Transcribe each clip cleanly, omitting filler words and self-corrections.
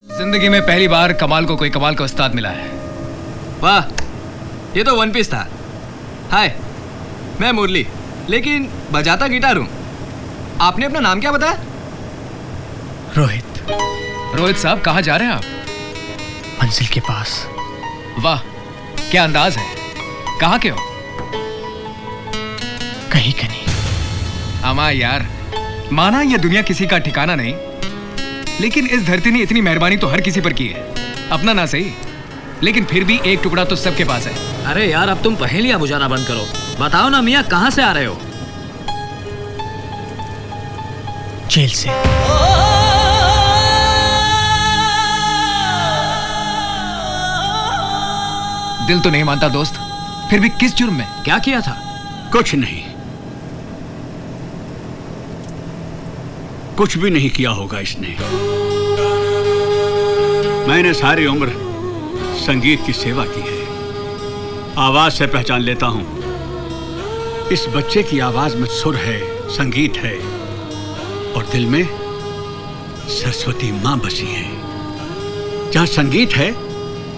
जिंदगी में पहली बार कमाल को कोई कमाल का उस्ताद मिला है। वाह, ये तो वन पीस था। हाय, मैं मुरली, लेकिन बजाता गिटार हूँ। आपने अपना नाम क्या बताया? रोहित। रोहित साहब, कहाँ जा रहे हैं आप? मंजिल के पास। वाह, क्या अंदाज है। कहाँ के हो? कहीं का नहीं। अमा यार, माना ये दुनिया किसी का ठिकाना नहीं, लेकिन इस धरती ने इतनी मेहरबानी तो हर किसी पर की है। अपना ना सही, लेकिन फिर भी एक टुकड़ा तो सबके पास है। अरे यार, अब तुम पहेलियां बुझाना बंद करो। बताओ ना मियाँ, कहाँ से आ रहे हो? जेल से। दिल तो नहीं मानता दोस्त, फिर भी किस जुर्म में? क्या किया था? कुछ नहीं, कुछ भी नहीं किया होगा इसने। मैंने सारी उम्र संगीत की सेवा की है। आवाज से पहचान लेता हूं। इस बच्चे की आवाज में सुर है, संगीत है, और दिल में सरस्वती मां बसी है। जहां संगीत है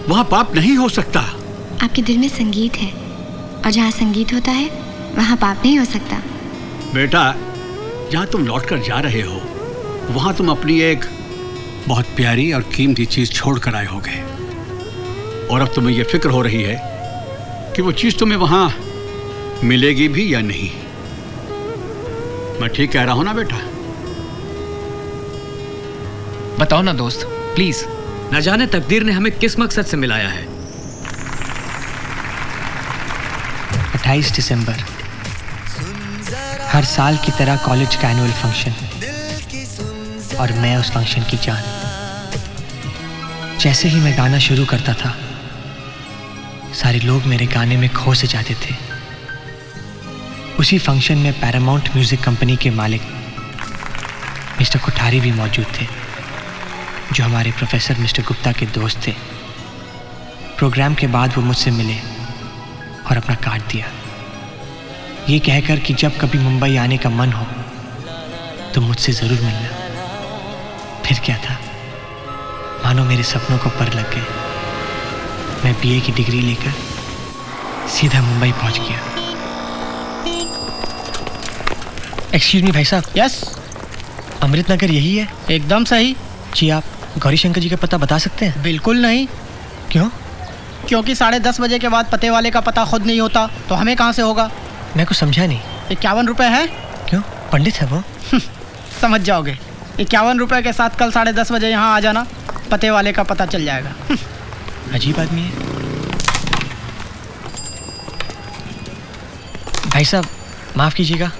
वहां पाप नहीं हो सकता। आपके दिल में संगीत है, और जहाँ संगीत होता है वहाँ पाप नहीं हो सकता। बेटा, जहां तुम लौटकर जा रहे हो वहां तुम अपनी एक बहुत प्यारी और कीमती चीज छोड़ कर आए होगे, और अब तुम्हें यह फिक्र हो रही है कि वो चीज तुम्हें वहां मिलेगी भी या नहीं। मैं ठीक कह रहा हूं ना बेटा? बताओ ना दोस्त, प्लीज। न जाने तकदीर ने हमें किस मकसद से मिलाया है। 28 दिसंबर, हर साल की तरह कॉलेज का एनुअल फंक्शन, और मैं उस फंक्शन की जान। जैसे ही मैं गाना शुरू करता था, सारे लोग मेरे गाने में खो से जाते थे। उसी फंक्शन में पैरामाउंट म्यूजिक कंपनी के मालिक मिस्टर कोठारी भी मौजूद थे, जो हमारे प्रोफेसर मिस्टर गुप्ता के दोस्त थे। प्रोग्राम के बाद वो मुझसे मिले और अपना कार्ड दिया, ये कहकर कि जब कभी मुंबई आने का मन हो तो मुझसे ज़रूर मिलना। फिर क्या था, मानो मेरे सपनों को पर लग गए। मैं बीए की डिग्री लेकर सीधा मुंबई पहुंच गया। एक्सक्यूज मी भाई साहब। यस, अमृत नगर यही है? एकदम सही। जी, आप गौरी शंकर जी का पता बता सकते हैं? बिल्कुल नहीं। क्यों? क्योंकि 10:30 बजे के बाद पते वाले का पता खुद नहीं होता, तो हमें कहाँ से होगा? मैं कुछ समझा नहीं। 51 रुपये है। क्यों, पंडित है वो? समझ जाओगे। 51 रुपये के साथ कल 10:30 बजे यहाँ आ जाना, पते वाले का पता चल जाएगा। अजीब आदमी है। भाई साहब, माफ़ कीजिएगा।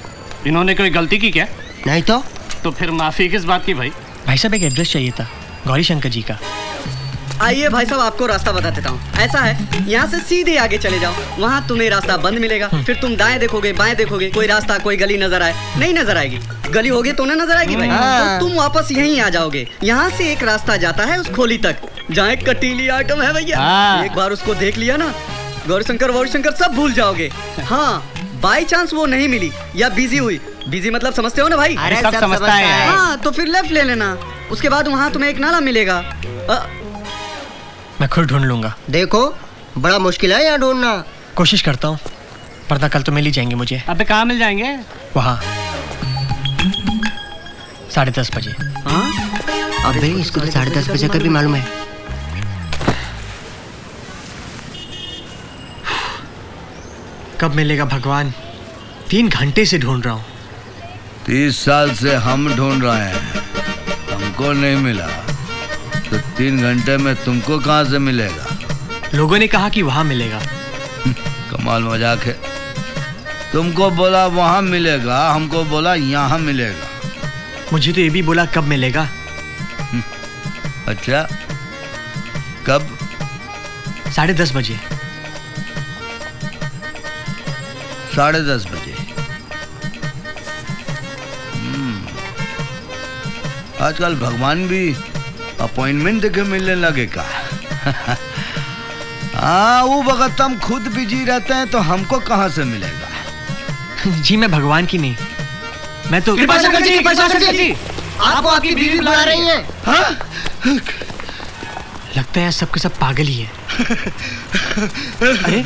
इन्होंने कोई गलती की क्या? नहीं तो फिर माफी किस बात की भाई? भाई साहब, एक एड्रेस चाहिए था गौरी शंकर जी का। आइए भाई साहब, आपको रास्ता बता देता हूँ। ऐसा है, यहाँ से सीधे आगे चले जाओ, वहाँ तुम्हें रास्ता बंद मिलेगा। फिर तुम दाएं देखोगे, बाएं देखोगे, कोई रास्ता, कोई गली नजर आए, नहीं नजर आएगी। गली होगी तो ना नजर आएगी भाई, तो तुम वापस यहीं आ जाओगे। यहाँ से एक रास्ता जाता है उस खोली तक, जहाँ एक कटीली आइटम है भैया। एक बार उसको देख लिया ना, गौरी शंकर सब भूल जाओगे। हाँ, बाई चांस वो नहीं मिली या बिजी हुई, बिजी मतलब समझते हो ना भाई? अरे सब समझता है। हाँ, तो फिर लेफ्ट ले लेना। उसके बाद वहाँ तुम्हें एक नाला मिलेगा। मैं खुद ढूंढ लूंगा। देखो, बड़ा मुश्किल है यहाँ ढूंढना। कोशिश करता हूँ, वरना कल तो मिल ही जाएंगे मुझे। अबे कहाँ मिल जाएंगे? वहाँ 10:30 बजे। अबे इसको तो 10:30 बजे का भी मालूम है। कब मिलेगा भगवान? 3 घंटे से ढूंढ रहा हूँ। 30 साल से हम ढूंढ रहे हैं, हमको नहीं मिला, तो 3 घंटे में तुमको कहाँ से मिलेगा? लोगों ने कहा कि वहाँ मिलेगा। कमाल मजाक है। तुमको बोला वहाँ मिलेगा, हमको बोला यहाँ मिलेगा। मुझे तो ये भी बोला कब मिलेगा। अच्छा, कब? 10:30 बजे। 10:30 बजे। आजकल भगवान भी अपॉइंटमेंट देके मिलने लगे का? हाँ, वो वक्त हम खुद बिजी रहते हैं तो हमको कहाँ से मिलेगा? जी मैं भगवान की नहीं, मैं तो कृपा शंकर जी, आपको आपकी बीवी बुला रही है। हाँ? लगता है सबके सब पागल ही है। अरे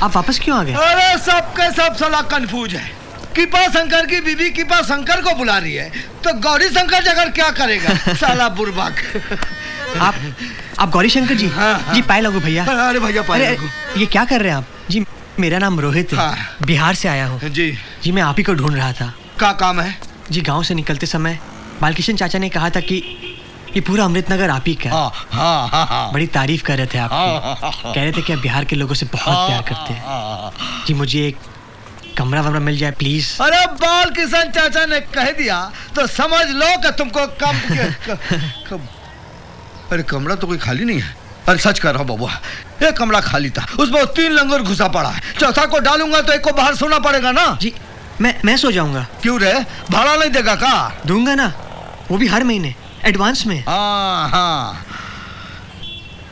आप वापस क्यों आ गए? अरे सबके सब साला कंफ्यूज है। कृपा शंकर की बीबी कृपा शंकर को बुला रही है तो गौरी शंकर जगह क्या करेगा? साला बुर्बक। आप गौरी शंकर जी? हाँ। जी पाए लगो भैया। अरे भैया पाए लगो। ये क्या कर रहे हैं आप? जी मेरा नाम रोहित है। हाँ। बिहार से आया हूँ। जी मैं आप ही को ढूंढ रहा था। क्या काम है? जी गांव से निकलते समय बालकिशन चाचा ने कहा था कि ये पूरा अमृतनगर आप ही का। हाँ। बड़ी तारीफ कर रहे थे आपकी। कह रहे थे कि आप बिहार के लोगों से बहुत प्यार करते हैं। जी मुझे एक कमरा वमरा मिल जाए प्लीज। अरे बालकिशन चाचा ने कह दिया तो समझ लो कि तुमको कम अरे कमरा तो कोई खाली नहीं है। अरे सच कर रहा हूँ बाबू, एक कमरा खाली था, उसमें 3 लंगर घुसा पड़ा है। चौथा को डालूंगा तो एक को बाहर सोना पड़ेगा ना। जी मैं सो जाऊंगा। क्यों रे, भाड़ा नहीं देगा का? दूंगा ना, वो भी हर महीने एडवांस में। हाँ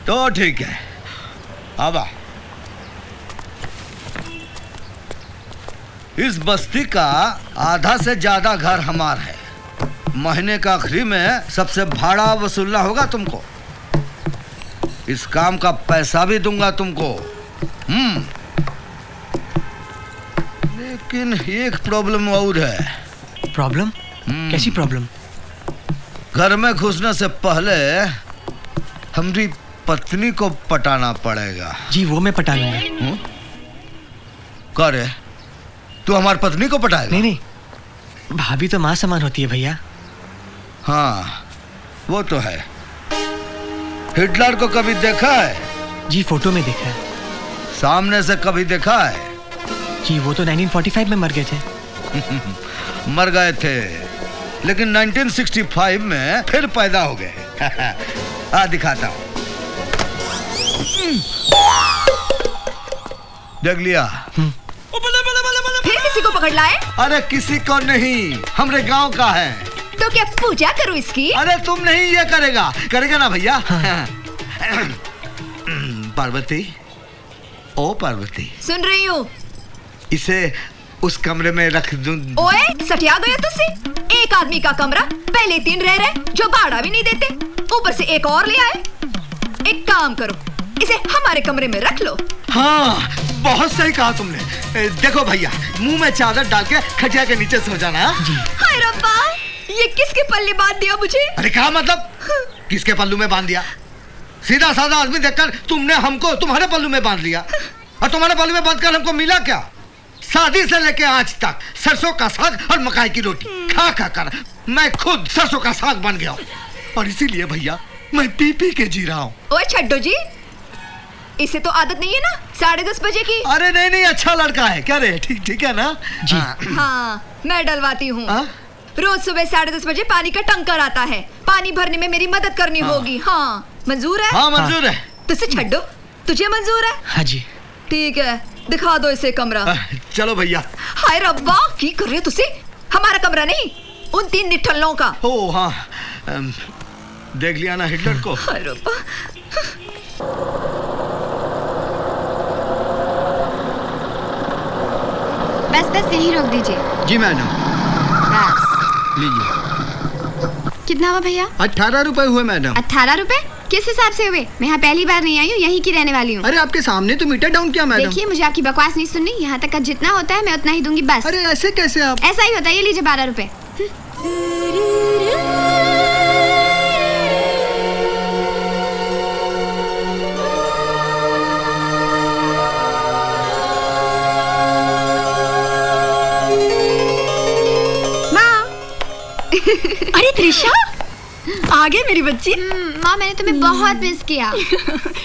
तो ठीक है। अब इस बस्ती का आधा से ज्यादा घर हमारा है। महीने का आखिरी में सबसे भाड़ा वसूलना होगा तुमको। इस काम का पैसा भी दूंगा तुमको। लेकिन एक प्रॉब्लम और है। प्रॉब्लम? कैसी प्रॉब्लम? घर में घुसने से पहले हमारी पत्नी को पटाना पड़ेगा। जी वो मैं पटा लूंगा। करे तू हमारी पत्नी को पटाएगा? नहीं, भाभी तो माँ समान होती है भैया। हाँ वो तो है। हिटलर को कभी देखा है? जी फोटो में देखा है। सामने से कभी देखा है? जी वो तो 1945 में मर गए थे। मर गए थे लेकिन 1965 में फिर पैदा हो गए। दिखाता हूँ। देख लिया? फिर किसी को पकड़ लाए? अरे किसी को नहीं, हमरे गांव का है। तो क्या पूजा करूं इसकी? अरे तुम नहीं, ये करेगा ना भैया। हाँ। पार्वती, ओ पार्वती, सुन रही हूँ। इसे उस कमरे में रख दूं। ओए सटिया गया तुझसे। एक आदमी का कमरा, पहले 3 रह रहे जो भाड़ा भी नहीं देते, ऊपर से एक और ले आए। एक काम करो, इसे हमारे कमरे में रख लो। हाँ बहुत सही कहा तुमने। देखो भैया, मुंह में चादर डाल के खटिया के नीचे सो जाना। हाय रब्बा, ये किसके पल्ले बांध दिया मुझे? अरे क्या मतलब किसके पल्लू में बांध दिया? सीधा साधा आदमी देखकर तुमने हमको तुम्हारे पल्लू में बांध लिया। और तुम्हारे पल्लू में बांधकर हमको मिला क्या? शादी से लेके आज तक सरसों का साग और मकाई की रोटी खा कर मैं खुद सरसों का साग बन गया हूँ। और इसीलिए भैया मैं पी पी के जी रहा हूँ। ओए छड्डो जी, इसे तो आदत नहीं है ना 10:30 बजे की? अरे नहीं, अच्छा लड़का है। क्या रे, ठीक है ना? जी हाँ मैं डलवाती हूँ। रोज सुबह 10:30 बजे पानी का टंकर आता है, पानी भरने में मेरी मदद करनी होगी। हाँ मंजूर है? हाँ मंजूर है। तुझसे छड्डो, तुझे मंजूर है? हाँ जी ठीक है, दिखा दो इसे कमरा। चलो भैया। हाय रब्बा, की कर रहे हो तुझसे? हमारा कमरा नहीं, उन 3 निठल्लों का। ओ हाँ, देख लिया ना हिटलर को? हाय रब्बा। बस यहीं रोक दीजिए। जी मैडम। बस लीजिए। कितना हुआ भैया? 18 रुपए हुए मैडम। 18 रुपए? किस हिसाब से हुए? मैं यहाँ पहली बार नहीं आई हूँ, यहीं की रहने वाली हूँ। अरे आपके सामने तो मीटर डाउन किया मैडम। देखिए मुझे आपकी बकवास नहीं सुननी, यहाँ तक का जितना होता है मैं उतना ही दूंगी बस। अरे ऐसे कैसे आप? ऐसा ही होता है, ये लीजिए 12 रुपए। अरे त्रिशा, आ गए मेरी बच्ची। माँ मैंने तुम्हें बहुत मिस किया।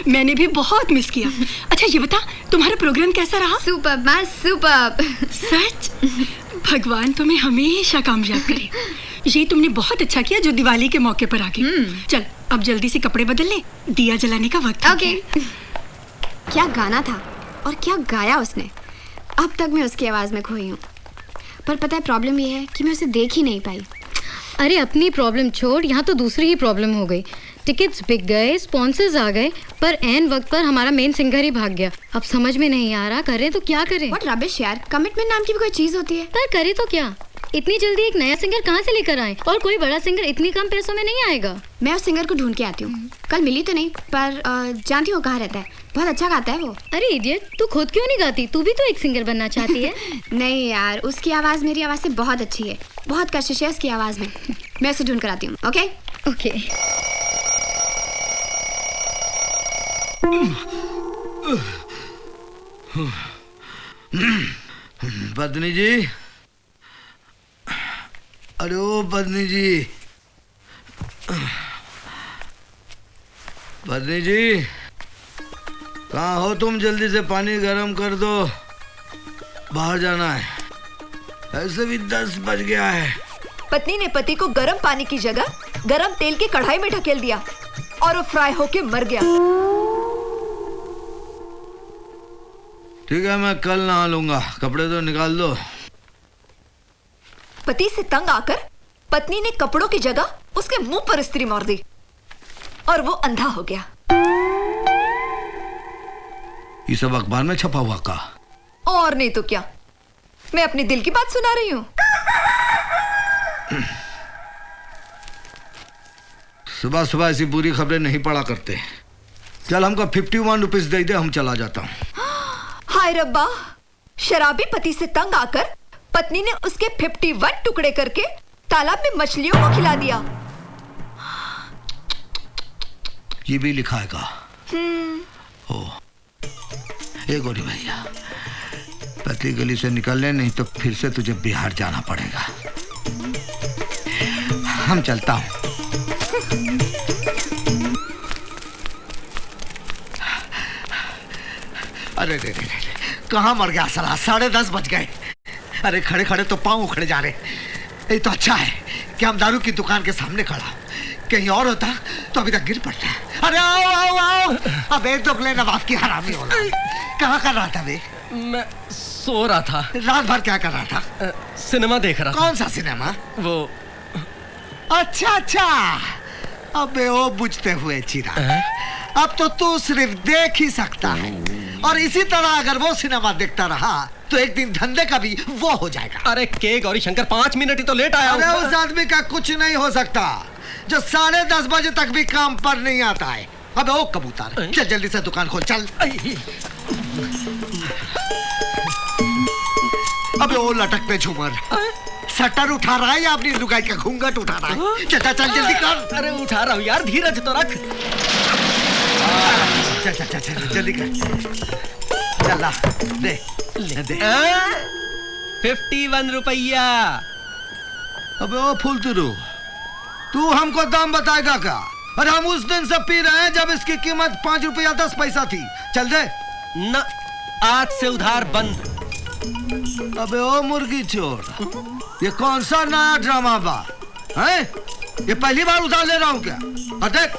मैंने भी बहुत मिस किया। अच्छा ये बता, तुम्हारा प्रोग्राम कैसा रहा? सुपर माँ सुपर। सच? भगवान तुम्हें हमेशा कामयाब करे। ये तुमने बहुत अच्छा किया जो दिवाली के मौके पर आ गई। चल अब जल्दी से कपड़े बदल ले, दिया जलाने का वक्त है। ओके। क्या गाना था और क्या गाया उसने। अब तक मैं उसकी आवाज में खोई हूँ, पर पता है प्रॉब्लम ये है कि मैं उसे देख ही नहीं पाई। अरे अपनी प्रॉब्लम छोड़, यहाँ तो दूसरी ही प्रॉब्लम हो गई। टिकट्स बिक गए, स्पॉन्सर्स आ गए, पर एन वक्त पर हमारा मेन सिंगर ही भाग गया। अब समझ में नहीं आ रहा करें तो क्या करें। व्हाट रबिश यार, कमिटमेंट नाम की भी कोई चीज होती है। पर करे तो क्या? इतनी जल्दी एक नया सिंगर कहाँ से लेकर आए? और कोई बड़ा सिंगर इतनी कम पैसों में नहीं आएगा। मैं उस सिंगर को ढूंढ के आती हूँ। कल मिली तो नहीं, पर जानती हूँ कहाँ रहता है। बहुत अच्छा गाता है वो। अरे इडियट, तू खुद क्यों नहीं गाती? तू भी तो एक सिंगर बनना चाहती है। नहीं यार, उसकी आवाज़ मेरी आवाज़ से बहुत अच्छी है। बहुत कशिश है उसकी आवाज़ में। मैं उसे ढूंढ कर आती हूँ। Okay okay. पत्नी जी, अरे ओ पत्नी जी, पत्नी जी, कहाँ हो तुम? जल्दी से पानी गर्म कर दो, बाहर जाना है। ऐसे भी 10 बज गया है। पत्नी ने पति को गर्म पानी की जगह गर्म तेल की कढ़ाई में ढकेल दिया और वो फ्राई होके मर गया। ठीक है, मैं कल नहा लूंगा। कपड़े तो निकाल दो। पति से तंग आकर पत्नी ने कपड़ों की जगह उसके मुंह पर इस्त्री मार दी और वो अंधा हो गया। ये सब अखबार में छपा हुआ का? और नहीं तो क्या, मैं अपने दिल की बात सुना रही हूँ। सुबह सुबह ऐसी बुरी खबरें नहीं पढ़ा करते। चल हमको 51 रुपीज दे दे, हम चला जाता हूँ। हाय रब्बा, शराबी पति से तंग आकर पत्नी ने उसके 51 टुकड़े करके तालाब में मछलियों को खिला दिया। ये भी लिखा है का? ओ, ये गोरी भैया, पतली गली से निकलने, नहीं तो फिर से तुझे बिहार जाना पड़ेगा। हम चलता हूँ। अरे रे रे रे, कहाँ मर गया साला? 10:30 बज गए। अरे खड़े खड़े तो पाँव उखड़े जा रहे। ये तो अच्छा है कि हम दारू की दुकान के सामने खड़ा हूँ। कहीं और होता तो अभी तक गिर पड़ता। अरे आओ आओ आओ। अबे दुबले नवाब की हरामी हो। कहाँ कर रहा था बे? मैं सो रहा था। रात भर क्या कर रहा था? सिनेमा देख रहा था। कौन सा सिनेमा? वो। अच्छा अच्छा, अबे वो बुझते हुए चिराग। अब तो तू सिर्फ देख ही सकता है, और इसी तरह अगर वो सिनेमा देखता रहा तो एक दिन धंधे का भी वो हो जाएगा। अरे के गौरी शंकर, 5 मिनट ही तो लेट आया। अरे उस आदमी का कुछ नहीं हो सकता जो 10:30 बजे तक भी काम पर नहीं आता है। अबे ओ कबूतर, चल जल्दी से दुकान खोल, चल। अबे ओ लटकते झूमर, शटर उठा रहा है या अपनी लुगाई का घूंघट उठा रहा है? चल चल जल्दी कर। अरे उठा रहा हूँ यार, धीरज तो रख। चल चल चल जल्दी कर। चल दे दे। 51 रुपया। अबे ओ फुलतुरु, तू हमको दाम बताएगा क्या? अरे हम उस दिन से पी रहे हैं जब इसकी कीमत 5 रुपया 10 पैसा थी। चल दे ना, आज से उधार बंद। अबे ओ मुर्गी चोर, ये कौन सा नया ड्रामा बा? हैं? ये पहली बार उधार ले रहा हूँ क्या? और देख,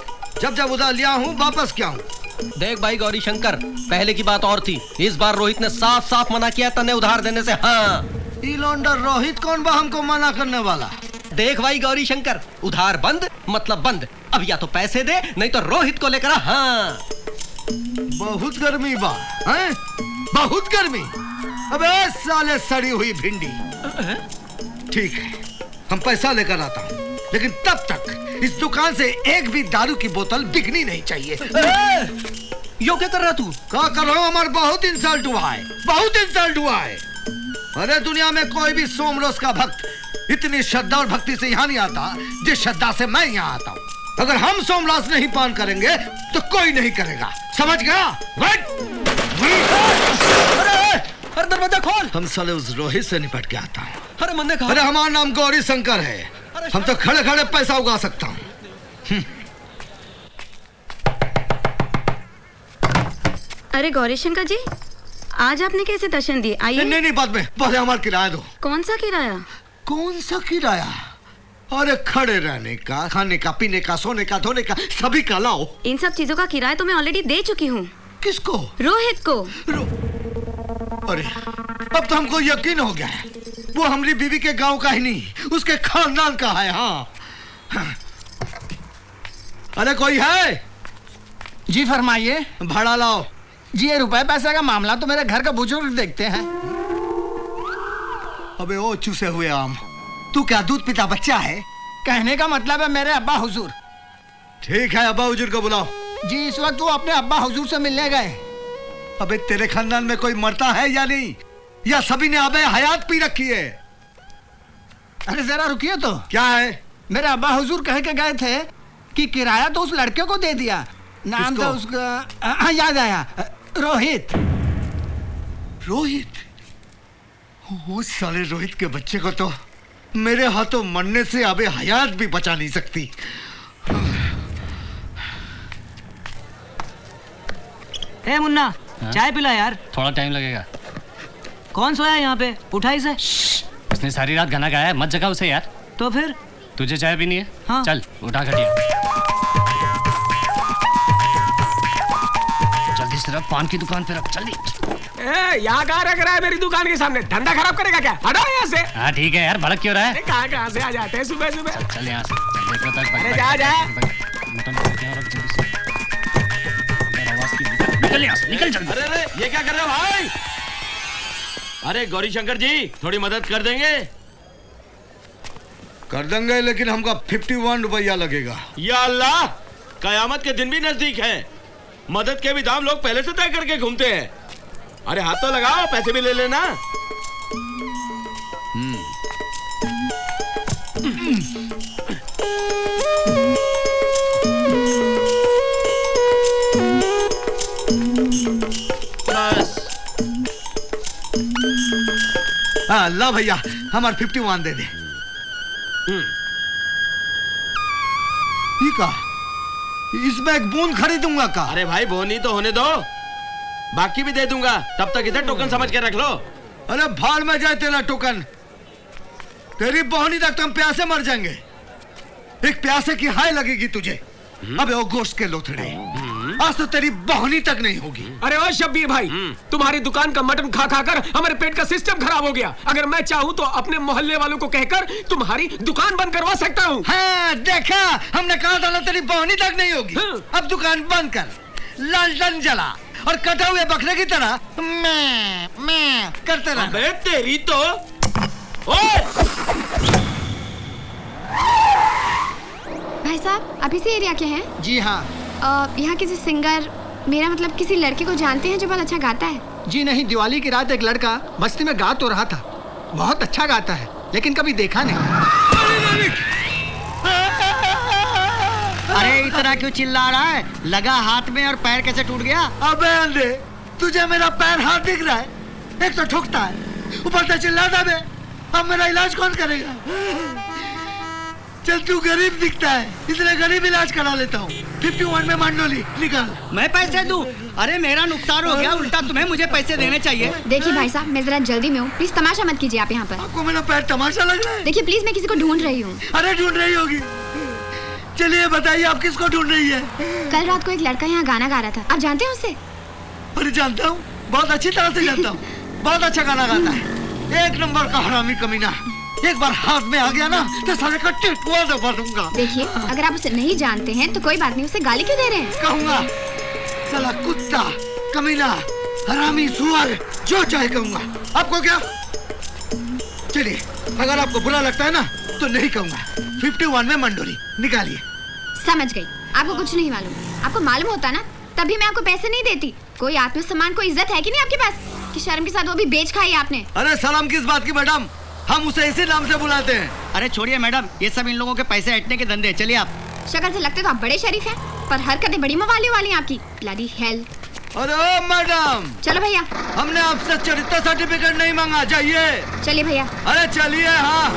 जब जब उधार लिया हूँ वापस क्या हूँ। देख भाई गौरी शंकर, पहले की बात और थी। इस बार रोहित ने साफ साफ मना किया तने उधार देने से। हाँ, इलोंडर रोहित कौन बा हमको मना करने वाला? देख भाई गौरी शंकर, उधार बंद मतलब बंद। अब या तो पैसे दे, नहीं तो रोहित को लेकर। हाँ, बहुत गर्मी बा हैं? बहुत गर्मी। अबे साले सड़ी हुई भिंडी। ठीक है, हम पैसा लेकर आता हूँ, लेकिन तब तक इस दुकान से एक भी दारू की बोतल बिकनी नहीं चाहिए। यो क्या कर रहा तू? क्या कर रहा हूँ? हमारा बहुत इंसल्ट हुआ है, बहुत इंसल्ट हुआ है। अरे दुनिया में कोई भी सोमरोज का भक्त इतनी श्रद्धा और भक्ति से यहाँ नहीं आता जिस श्रद्धा से मैं यहाँ आता हूँ। अगर हम सोमराज नहीं पान करेंगे तो कोई नहीं करेगा, समझ गया? अरे दरवाजा खोल। हम साले उस रोहित से निपट के आता हूँ। अरे मैंने कहा। अरे हमारा नाम गौरी शंकर है, हम तो खड़े खड़े पैसा उगा सकता हूँ। अरे गौरी शंकर जी, आज आपने कैसे दर्शन दिए? आइए। नहीं नहीं, बाद में, पहले हमारा किराया दो। कौन सा किराया? कौन सा किराया? अरे खड़े रहने का, खाने का, पीने का, सोने का, धोने का, सभी का लाओ। इन सब चीजों का किराया तो मैं ऑलरेडी दे चुकी हूँ। किसको? रोहित को। अरे अब तो हमको यकीन हो गया है, वो हमारी बीवी के गांव का ही नहीं, उसके खानदान का है। हाँ, अरे कोई है? जी फरमाइए। भाड़ा लाओ। जी, ये रुपए पैसे का मामला तो मेरे घर का बुजुर्ग देखते हैं। अबे ओ चूसे हुए आम, तू क्या दूध पिता बच्चा है? कहने का मतलब है मेरे अब्बा हुजूर। ठीक है, अब्बा हुजूर को बुलाओ। जी इस वक्त वो अपने अब्बा हुजूर से मिलने गए। अबे तेरे खानदान में कोई मरता है या नहीं, या सभी ने अबे हयात पी रखी है? अरे जरा रुकिए तो। क्या है? मेरे अब्बा हुजूर कह के गए थे कि किराया तो उस लड़के को दे दिया। नाम था उसका, हाँ याद आया, रोहित। रोहित? उस साले रोहित के बच्चे को तो मेरे हाथों मरने से अबे हयात भी बचा नहीं सकती। ए मुन्ना, चाय पिला यार। थोड़ा टाइम लगेगा। कौन सोया यहाँ पे? उठा इसे। उसने सारी रात गाना गाया है, मत जगा उसे यार। तो फिर तुझे चाय पीनी है? हाँ। चल उठा खटिया। जल्दी से रख, पान की दुकान पे रख, जल्दी। यहाँ कहाँ रख रहा है मेरी दुकान के सामने? धंधा खराब करेगा क्या? हटाओ यहाँ से। हाँ ठीक है यार, भड़क क्यों रहा है? कहाँ से आ जाते हैं सुबह सुबह। चल यहाँ से। अरे जा जा। निकल यहाँ से, निकल जल्दी। अरे ये क्या कर रहे हो भाई? अरे गौरी शंकर जी, थोड़ी मदद कर देंगे? कर देंगे, लेकिन हमका 51 रुपया लगेगा। या अल्लाह, कयामत के दिन भी नजदीक है। मदद के भी दाम लोग पहले से तय करके घूमते हैं। अरे हाथ तो लगाओ, पैसे भी ले लेना। बस। हाँ अल्लाह भैया, हमारे 51 दे दे। का इसमें एक बूंद खरीदूंगा का? अरे भाई बोनी तो होने दो, बाकी भी दे दूंगा। तब तक इधर टोकन समझ के रख लो। अरे भाड़ में जाए तेरा टोकन, तेरी बोहनी तक तुम प्यासे मर जाएंगे। एक प्यासे की हाय लगेगी तुझे। अबे ओ गोश्त के लोथड़े, आज तो तेरी बोहनी तक नहीं होगी। अरे ओ शब्बीर भाई, तुम्हारी दुकान का मटन खा खा कर हमारे पेट का सिस्टम खराब हो गया। अगर मैं चाहूँ तो अपने मोहल्ले वालों को कहकर तुम्हारी दुकान बंद करवा सकता हूँ। हाँ देखा, हमने कहा था ना तेरी बोहनी तक नहीं होगी। अब दुकान बंद कर, लालटेन जला और कटे हुए बकरे की तरह मैं करते रह। अबे तेरी तो भाई साहब, आप इसी एरिया के हैं? जी हाँ। यहाँ किसी सिंगर, मेरा मतलब किसी लड़के को जानते हैं जो बहुत अच्छा गाता है? जी नहीं, दिवाली की रात एक लड़का बस्ती में गा तो रहा था, बहुत अच्छा गाता है, लेकिन कभी देखा नहीं। अरे इतना क्यों चिल्ला रहा है? लगा हाथ में और पैर कैसे टूट गया? अबे अंधे, तुझे मेरा पैर हाथ दिख रहा है? एक तो ठुकता है, ऊपर से चिल्लाता है। अब मेरा इलाज कौन करेगा? चल तू गरीब दिखता है, इसलिए गरीब इलाज करा लेता हूँ। 51 में मंडोली निकाल। मैं पैसे दूं? अरे मेरा नुकसान हो गया, उल्टा तुम्हें मुझे पैसे देने चाहिए। देखिए भाई साहब, मैं जरा जल्दी में हूँ, प्लीज तमाशा मत कीजिए आप यहाँ पर। आपको मेरा पैर तमाशा लग रहा है? देखिए प्लीज, मैं किसी को ढूंढ रही हूँ। अरे ढूंढ रही होगी, चलिए बताइए आप किसको ढूंढ रही है? कल रात को एक लड़का यहाँ गाना गा रहा था, आप जानते हैं उसे? अरे जानता हूँ, बहुत अच्छी तरह से जानता हूँ। बहुत अच्छा गाना गाता है, एक नंबर का हरामी कमीना। एक बार हाथ में आ गया ना तो सारे का टिटुआ दबा दूंगा। देखिए, अगर आप उसे नहीं जानते हैं तो कोई बात नहीं, उसे गाली क्यों दे रहे हैं? कहूँगा साला कुत्ता, कमीना, हरामी, सुअर, जो चाहे कहूँगा। आपको क्या? चलिए, अगर आपको बुरा लगता है ना तो नहीं कहूँगा। 51 में मंडोली निकालिए। समझ गई, आपको कुछ नहीं मालूम। आपको मालूम होता ना तभी मैं आपको पैसे नहीं देती। कोई आत्मसम्मान, कोई इज्जत है कि नहीं आपके पास कि शर्म के साथ वो भी बेच खाई आपने? अरे सलाम किस बात की मैडम, हम उसे इसी नाम से बुलाते हैं। अरे छोड़िए मैडम, ये सब इन लोगों के पैसे हटने के धंधे। चलिए आप। शक्ल से लगते तो आप बड़े शरीफ हैं, पर हरकतें बड़ी मवाली वाली हैं आपकी। Bloody hell. अरे मैडम, चलो भैया। हमने आपसे चरित्र सर्टिफिकेट नहीं मांगा, जाइए। चलिए भैया। अरे चलिए। हाँ,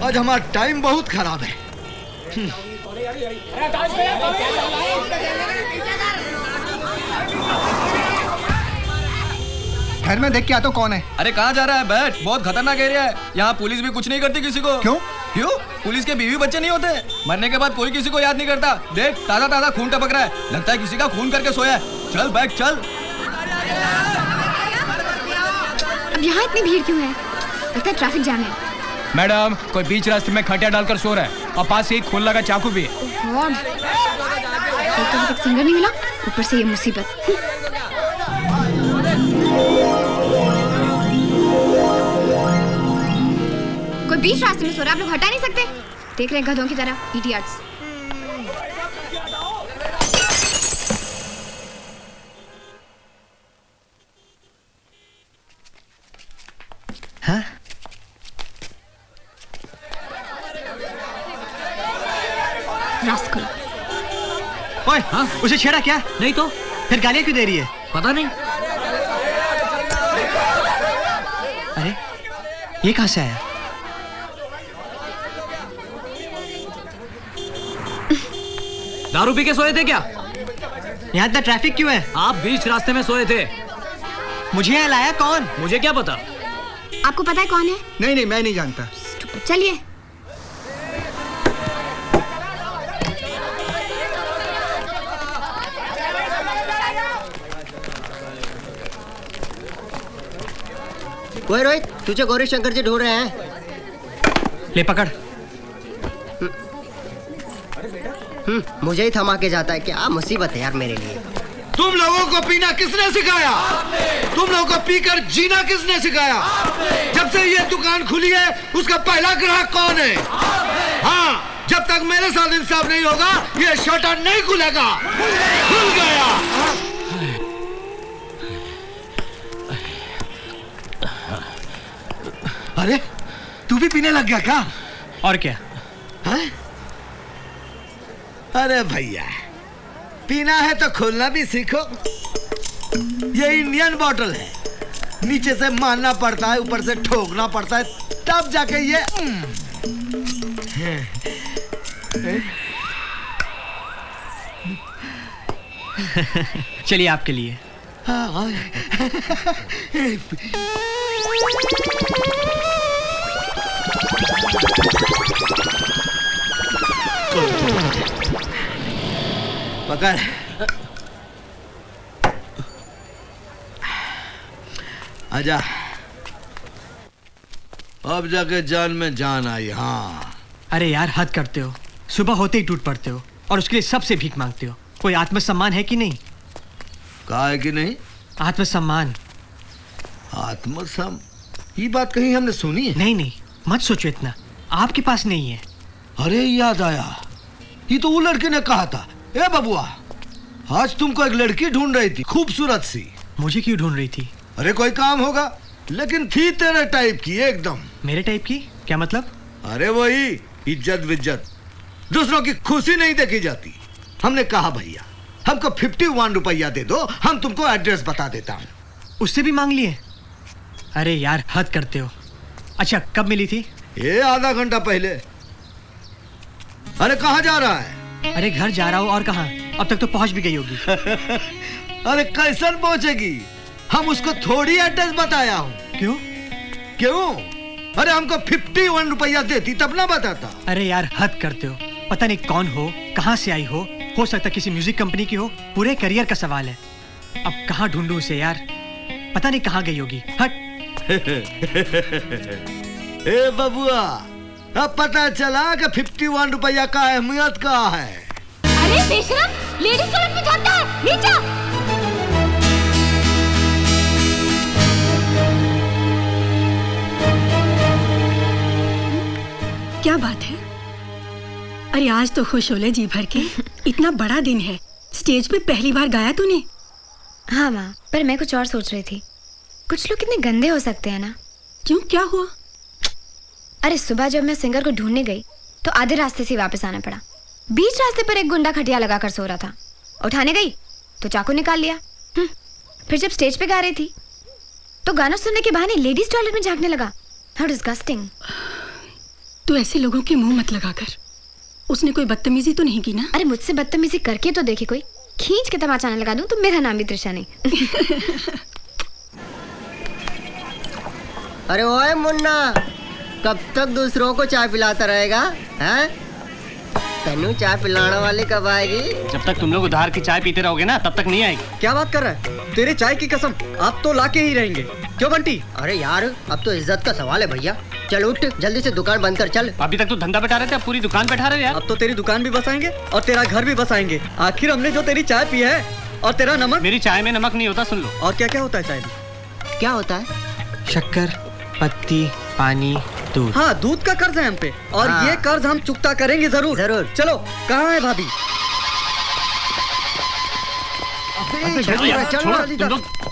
आज हमारा टाइम बहुत खराब है। घर में देख के आ तो कौन है? अरे कहाँ जा रहा है? बैठ, बहुत खतरनाक एरिया है। यहाँ पुलिस भी कुछ नहीं करती किसी को। क्यों? क्यों? पुलिस के बीवी बच्चे नहीं होते? मरने के बाद कोई किसी को याद नहीं करता। देख, ताजा ताजा खून टपक रहा है, लगता है किसी का खून करके सोया है। चल बैठ, चल। अब यहाँ इतनी भीड़ क्यों है? लगता है ट्रैफिक जाम है। मैडम, कोई बीच रास्ते में खटिया डालकर सो रहा है और पास से एक खून लगा चाकू भी है। एक तो तक सिंगर नहीं मिला, ऊपर से ये मुसीबत। बीच रास्ते में सो रहा है, आप लोग हटा नहीं सकते? देख रहे हैं गधों की तरह, इडियट्स। हाँ? रास्कल। ओए, हाँ? उसे छेड़ा क्या? नहीं तो फिर गालियां क्यों दे रही है? पता नहीं। अरे ये कहां से आया? दारू पी के सोए थे क्या? यहाँ इतना ट्रैफिक क्यों है? आप बीच रास्ते में सोए थे। मुझे यहाँ लाया कौन? मुझे क्या पता? आपको पता है कौन है? नहीं नहीं, मैं नहीं जानता। चलिए। ओए रोहित, तुझे गौरी शंकर जी ढूंढ रहे हैं। ले पकड़। मुझे ही थमा के जाता है, क्या मुसीबत है यार मेरे लिए। तुम लोगों को पीना किसने सिखाया? तुम लोगों को पीकर जीना किसने सिखाया? जब से ये दुकान खुली है उसका पहला ग्राहक कौन है? हाँ, जब तक मेरे साथ इंसाफ नहीं होगा ये शटर नहीं खुलेगा। खुल गया। अरे तू भी पीने लग गया क्या? और क्या? है? अरे भैया, पीना है तो खोलना भी सीखो। ये इंडियन बॉटल है, नीचे से मारना पड़ता है, ऊपर से ठोकना पड़ता है, तब जाके ये चलिए आपके लिए। पकड़। आजा। अब जाके जान में जान आई। हाँ। अरे यार हद करते हो, सुबह होते ही टूट पड़ते हो और उसके लिए सबसे भीख मांगते हो। कोई आत्मसम्मान है कि नहीं? कहा है कि नहीं? आत्मसम्मान। ये बात कहीं हमने सुनी है? नहीं नहीं, मत सोचो इतना, आपके पास नहीं है। अरे याद आया, ये तो वो लड़के ने कहा था। ए बबुआ, आज तुमको एक लड़की ढूंढ रही थी, खूबसूरत सी। मुझे क्यों ढूंढ रही थी? अरे कोई काम होगा, लेकिन थी तेरे टाइप की एकदम। मेरे टाइप की? क्या मतलब? अरे वही इज्जत विज्जत, दूसरों की खुशी नहीं देखी जाती। हमने कहा भैया हमको 51 रुपया दे दो, हम तुमको एड्रेस बता देता हूँ। उससे भी मांग लिए? अरे यार हद करते हो। अच्छा कब मिली थी? ये आधा घंटा पहले। अरे कहाँ जा रहा है? अरे घर जा रहा हूँ। और कहाँ? अब तक तो पहुंच भी गई होगी। अरे कैसन पहुंचेगी? हम उसको थोड़ी एड्रेस बताया हूँ। क्यों? क्यों? अरे हमको 51 रुपया देती तब ना बताता। अरे यार हद करते हो, पता नहीं कौन हो, कहाँ से आई हो सकता किसी म्यूजिक कंपनी की हो। पूरे करियर का सवाल है। अब कहाँ ढूंढूं उसे यार, पता नहीं कहाँ गई होगी। हट। ए बबुआ, अब पता चला कि 51 रुपया का अहमियत क्या है। अरे बेशरम, लेडीज टॉयलेट में जाता है, नीचे। क्या बात है? अरे आज तो खुश हो ले जी भर के। इतना बड़ा दिन है, स्टेज पे पहली बार गाया तूने। हाँ माँ, पर मैं कुछ और सोच रही थी। कुछ लोग कितने गंदे हो सकते हैं ना। क्यों, क्या हुआ? अरे सुबह जब मैं सिंगर को ढूंढने गई तो आधे रास्ते से वापस आना पड़ा। बीच रास्ते पर एक गुंडा खटिया लगाकर सो रहा था। उठाने गई तो चाकू निकाल लिया। फिर जब स्टेज पे गा रही थी तो गाना सुनने के बहाने लेडीज टॉयलेट में झांकने लगा। How disgusting. तू ऐसे लोगों के मुंह मत लगाकर। उसने कोई बदतमीजी तो नहीं की ना? अरे मुझसे बदतमीजी करके तो देखी कोई। खींच के तमाचा न लगा दूं तो मेरा नाम भी त्रिशा नहीं। अरे ओए मुन्ना, कब तक दूसरों को चाय पिलाता रहेगा? हैं? तनु चाय पिलाने वाली कब आएगी? जब तक तुम लोग उधार की चाय पीते रहोगे ना, तब तक नहीं आएगी। क्या बात कर रहा है? तेरे चाय की कसम, आप तो लाके ही रहेंगे। क्यों बंटी? अरे यार अब तो इज्जत का सवाल है भैया। चल उठ, जल्दी से दुकान बंद कर चल। अभी तक तो धंधा बैठा रहे थे, अब पूरी दुकान बैठा रहे यार। अब तो तेरी दुकान भी बसाएंगे और तेरा घर भी बसाएंगे। आखिर हमने जो तेरी चाय पी है और तेरा नमक। मेरी चाय में नमक नहीं होता, सुन लो। और क्या क्या होता है चाय में? क्या होता है? शक्कर, पत्ती, पानी, दूध। हाँ, दूध का कर्ज है हम पे और हाँ। ये कर्ज हम चुकता करेंगे जरूर। जरूर। चलो, कहाँ है भाभी?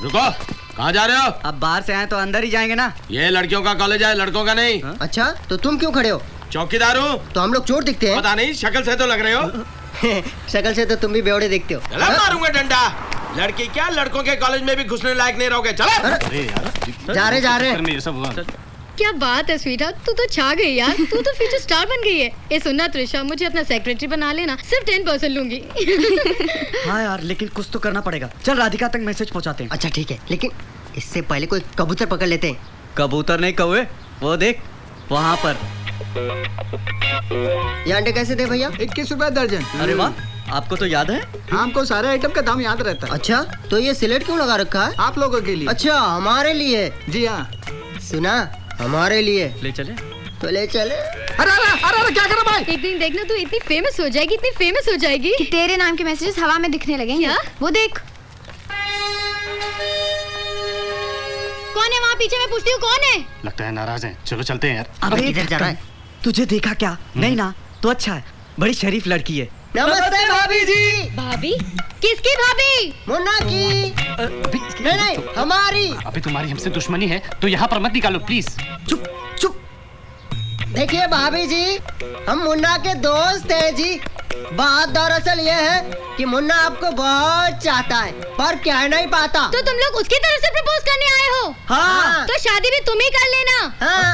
रुको, कहाँ जा रहे हो? अब बाहर से आए तो अंदर ही जाएंगे ना। ये लड़कियों का कॉलेज है, लड़कों का नहीं। अच्छा, तो तुम क्यों खड़े हो? चौकीदार हूँ। तो हम लोग चोर दिखते हैं? पता नहीं, शक्ल से तो लग रहे हो। शक्ल से तो तुम भी बेवड़े दिखते हो। चला मारूंगा डंडा। लड़की क्या, लड़कों के कॉलेज में भी घुसने लायक नहीं रहोगे। चलो। जा रहे। क्या बात है स्वीटहार्ट, तू तो छा गई यार। तू तो फ्यूचर स्टार बन गई है। ए सुनना त्रिशा, मुझे अपना सेक्रेटरी बना लेना, सिर्फ 10% लूंगी। हाँ यार, लेकिन कुछ तो करना पड़ेगा। चल राधिका तक मैसेज पहुंचाते हैं। अच्छा ठीक है, लेकिन इससे पहले कोई कबूतर पकड़ लेते हैं। कबूतर नहीं कौवे, वो देख वहाँ पर। ये अंडे कैसे दे भैया? 21 रुपए दर्जन। अरे वाह, आपको तो याद है। हमको सारे आइटम का दाम याद रहता है। अच्छा, तो ये सिलेट क्यों लगा रखा है? आप लोगों के लिए। अच्छा, हमारे लिए? जी हाँ। सुना, हमारे लिए। ले चले तो ले चले। अरे क्या कर रहा भाई? एक दिन देखना तू इतनी फेमस हो जाएगी, इतनी फेमस हो जाएगी कि तेरे नाम के मैसेजेस हवा में दिखने लगेंगे। क्या? वो देख। कौन है वहाँ पीछे? मैं पूछती हूँ कौन है? लगता है नाराज हैं। चलो चलते हैं यार। अबे इधर जा रहा है। तुझे देखा क्या? नहीं ना, तो अच्छा है, बड़ी शरीफ लड़की है। नमस्ते भाभी जी। भाभी? किसकी भाभी? मुन्ना की। नहीं, हमारी। अबे तुम्हारी हमसे दुश्मनी है तो यहाँ पर मत निकालो प्लीज। चुप चुप। देखिए भाभी जी, हम मुन्ना के दोस्त हैं जी। बात दरअसल ये है कि मुन्ना आपको बहुत चाहता है, पर कह नहीं पाता। तो तुम लोग उसकी तरफ से प्रपोज करने आए हो? हाँ। तो शादी भी तुम ही कर लेना। हाँ।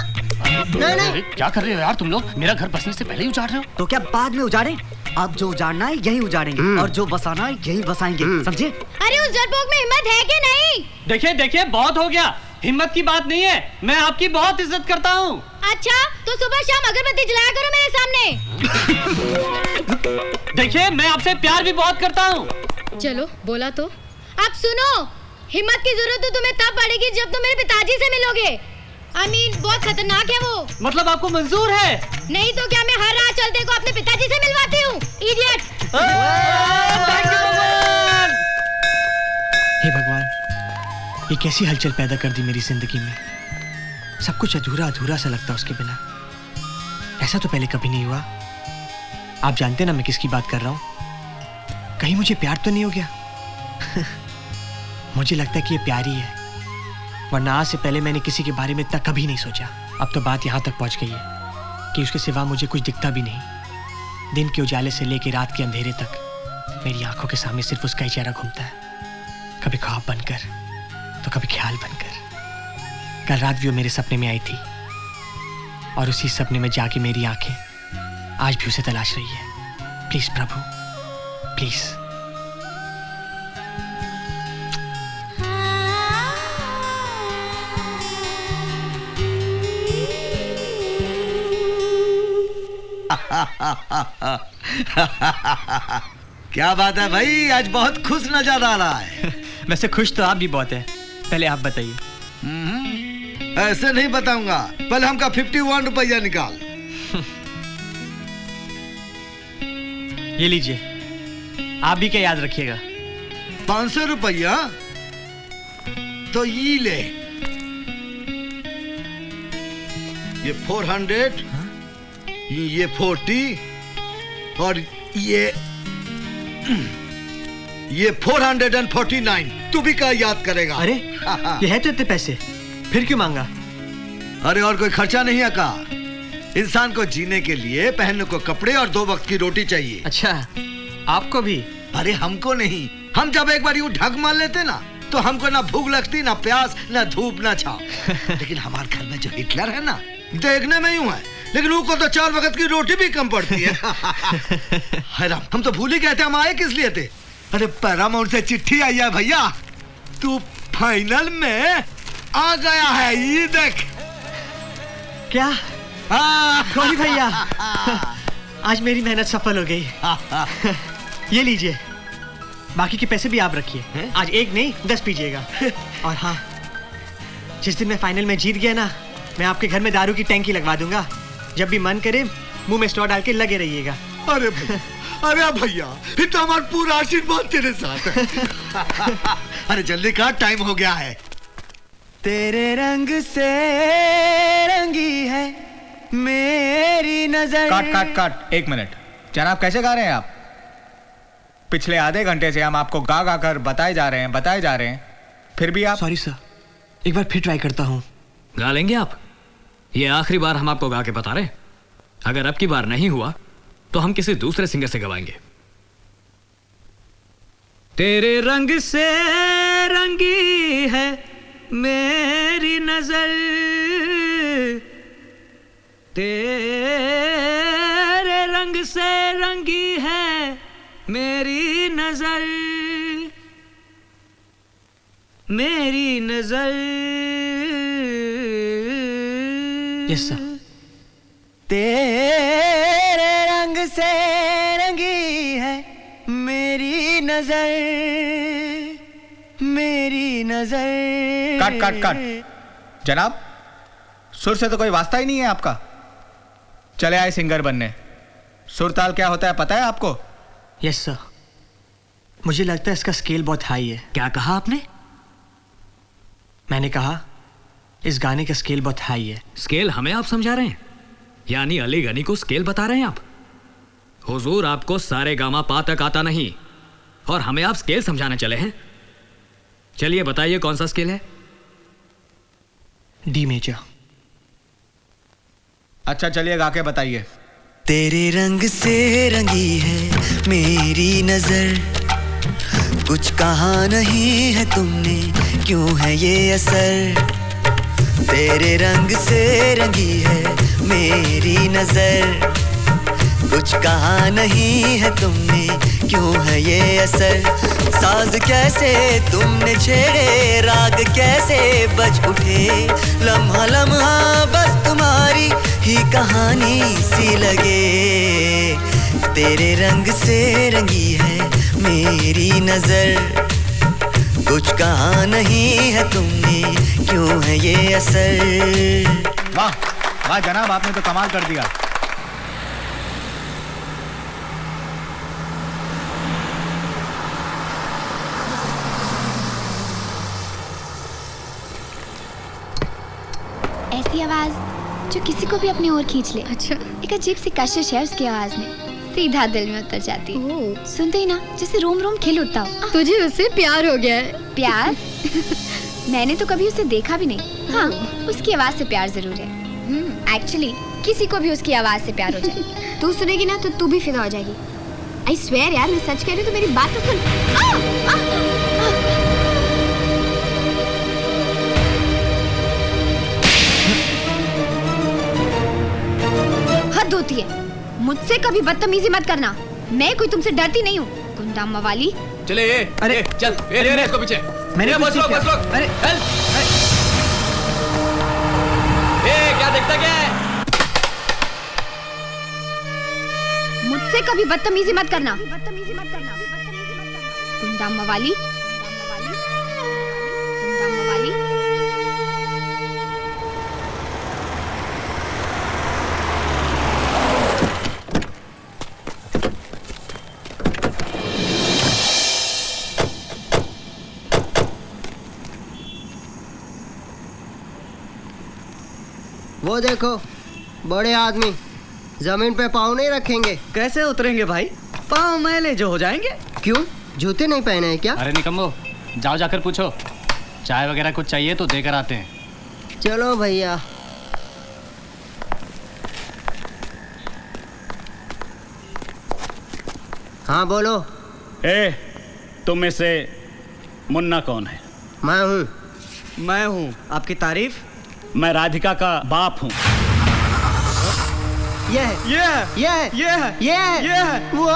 नहीं। क्या कर रहे हो यार तुम लोग? मेरा घर बसने से पहले ही उजाड़ रहे हो। तो क्या बाद में उजाड़े? अब जो उजाड़ना है यही उजाड़ेंगे और जो बसाना है यही बसाएंगे, समझे? अरे उस डरपोक में हिम्मत है कि नहीं? देखिए देखिए, बहुत हो गया। हिम्मत की बात नहीं है, मैं आपकी बहुत इज्जत करता हूँ। अच्छा, तो सुबह शाम अगरबत्ती जलाया करो मेरे सामने। देखिए, मैं आपसे प्यार भी बहुत करता हूँ। चलो बोला तो। अब सुनो, हिम्मत की जरूरत तो तुम्हें तब पड़ेगी जब तुम मेरे पिताजी से मिलोगे। बहुत खतरनाक है वो। मतलब आपको मंजूर है? नहीं तो क्या मैं हर रात चलते को अपने पिताजी से मिलवाती हूँ, इडियट। हे भगवान, ये कैसी हलचल पैदा कर दी मेरी जिंदगी में। सब कुछ अधूरा अधूरा सा लगता उसके बिना। ऐसा तो पहले कभी नहीं हुआ। आप जानते ना मैं किसकी बात कर रहा हूं। कहीं मुझे प्यार तो नहीं हो गया? मुझे लगता है कि ये प्यार ही है, वरना आज से पहले मैंने किसी के बारे में इतना कभी नहीं सोचा। अब तो बात यहाँ तक पहुँच गई है कि उसके सिवा मुझे कुछ दिखता भी नहीं। दिन के उजाले से लेकर रात के अंधेरे तक मेरी आंखों के सामने सिर्फ उसका ही चेहरा घूमता है, कभी ख्वाब बनकर तो कभी ख्याल बनकर। कल रात भी वो मेरे सपने में आई थी और उसी सपने में जाके मेरी आंखें आज भी उसे तलाश रही है। Please Prabhu, please. क्या बात है भाई, आज बहुत खुश नजर आ रहा है। वैसे खुश तो आप भी बहुत हैं। पहले आप बताइए। ऐसे नहीं बताऊंगा, पहले हमका 51 रुपया निकाल। ये लीजिए, आप भी क्या याद रखिएगा। 500 रुपया तो ये ले। ये 400, ये 40 और ये 449। तू भी क्या याद करेगा? अरे ये है तो इतने पैसे, फिर क्यों मांगा? अरे और कोई खर्चा नहीं है का? इंसान को जीने के लिए पहनने को कपड़े और 2 वक्त की रोटी चाहिए। अच्छा, आपको भी? अरे हमको नहीं, हम जब एक बार यूं ढक मान लेते ना तो हमको ना भूख लगती, ना प्यास, ना धूप, ना छाव। लेकिन हमारे घर में जो हिटलर है ना, देखने में यूं है लेकिन उसको तो 4 वक्त की रोटी भी कम पड़ती है। हैरान, हम तो भूल ही गए थे हम आए किस लिए थे। अरे पैरामाउंट से चिट्ठी आई है भैया, तू फाइनल में आ गया है, ये देख। क्या? कोई भैया, आज मेरी मेहनत सफल हो गई। ये लीजिए, बाकी के पैसे भी आप रखिए। आज 1 नहीं 10 पीजिएगा। और हाँ, जिस दिन मैं फाइनल में जीत गया ना, मैं आपके घर में दारू की टैंकी लगवा दूंगा। जब भी मन करे मुंह में स्ट्रॉ डाल के लगे रहिएगा। अरे भैया, फिर तो हमारा पूरा आशीर्वाद तेरे साथ है। अरे जल्दी का टाइम हो गया है। तेरे रंग से रंगी है मेरी नजर। काट काट काट, 1 मिनट। जनाब कैसे गा रहे हैं आप? पिछले आधे घंटे से हम आपको गा गा कर बताए जा रहे हैं, फिर भी आप। सॉरी सर, एक बार फिर ट्राई करता हूँ। गा लेंगे आप? ये आखिरी बार हम आपको गा के बता रहे हैं। अगर अब की बार नहीं हुआ तो हम किसी दूसरे सिंगर से गवाएंगे। तेरे रंग से रंगी है मेरी नजर, तेरे रंग से रंगी है मेरी नजर, मेरी नजर। Yes sir. तेरे रंग से रंगी है मेरी नजर, मेरी नजर। काट काट काट। जनाब, सुर से तो कोई वास्ता ही नहीं है आपका। चले आए सिंगर बनने। सुरताल क्या होता है पता है आपको? यस सर, मुझे लगता है इसका स्केल बहुत हाई है। क्या कहा आपने? मैंने कहा इस गाने का स्केल बहुत हाई है। स्केल हमें आप समझा रहे हैं? यानी अली गनी को स्केल बता रहे हैं आप? हुजूर, आपको सारे गामा पा तक आता नहीं और हमें आप स्केल समझाने चले हैं। चलिए बताइए कौन सा स्केल है? D major. अच्छा चलिए गा के बताइए। तेरे रंग से रंगी है मेरी नजर, कुछ कहा नहीं है तुमने, क्यों है ये असर। तेरे रंग से रंगी है मेरी नजर, कुछ कहा नहीं है तुमने, क्यों है ये असर। साज कैसे तुमने छेड़े, राग कैसे बज उठे, लम्हा लम्हा बस तुम्हारी ही कहानी सी लगे। तेरे रंग से रंगी है मेरी नजर, कुछ कहा नहीं है तुमने, क्यों है ये असर। वाह वाह जनाब, आपने तो कमाल कर दिया। ऐसी आवाज जो किसी को भी अपनी ओर खींच ले। अच्छा। एक अजीब सी कशिश है उसकी आवाज में, सीधा दिल में उतर जाती है। सुनते ही ना जैसे रोम रोम खिल उठता हो। तुझे उससे प्यार हो गया है? प्यार? मैंने तो कभी उसे देखा भी नहीं। हाँ, उसकी आवाज से प्यार जरूर है। एक्चुअली किसी को भी उसकी आवाज से प्यार हो जाए, तू सुनेगी ना तो तू भी फिदा हो जाएगी। आई स्वेयर यार, मैं सच कह रही हूँ, तो मेरी बात तो सुन। हद होती है, मुझसे कभी बदतमीजी मत करना। मैं कोई तुमसे डरती नहीं हूँ, गुंडा मवाली। चले ये, अरे चल, ये इसको पीछे। मैंने बस लोग। अरे क्या देखता क्या है? मुझसे कभी बदतमीजी मत करना, गुंडा मवाली। गुंडा मवाली। वो देखो, बड़े आदमी जमीन पे पाँव नहीं रखेंगे। कैसे उतरेंगे भाई? पाँव मैले जो हो जाएंगे। क्यों, जूते नहीं पहने हैं क्या? अरे निकम्मो, जाओ जाकर पूछो, चाय वगैरह कुछ चाहिए तो देकर आते हैं। चलो भैया। हाँ बोलो। तुम में से मुन्ना कौन है? मैं हूँ। मैं हूँ। आपकी तारीफ? मैं राधिका का बाप हूँ। ये वो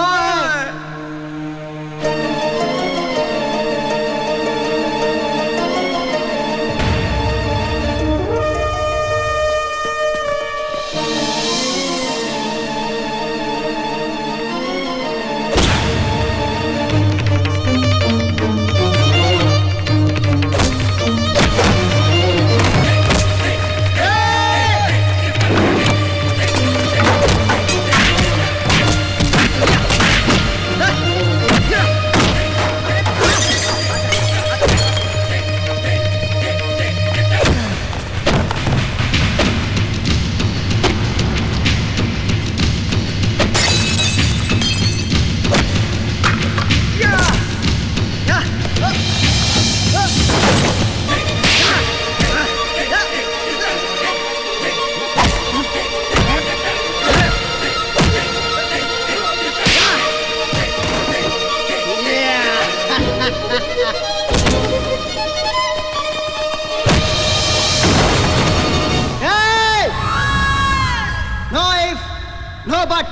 नो बट,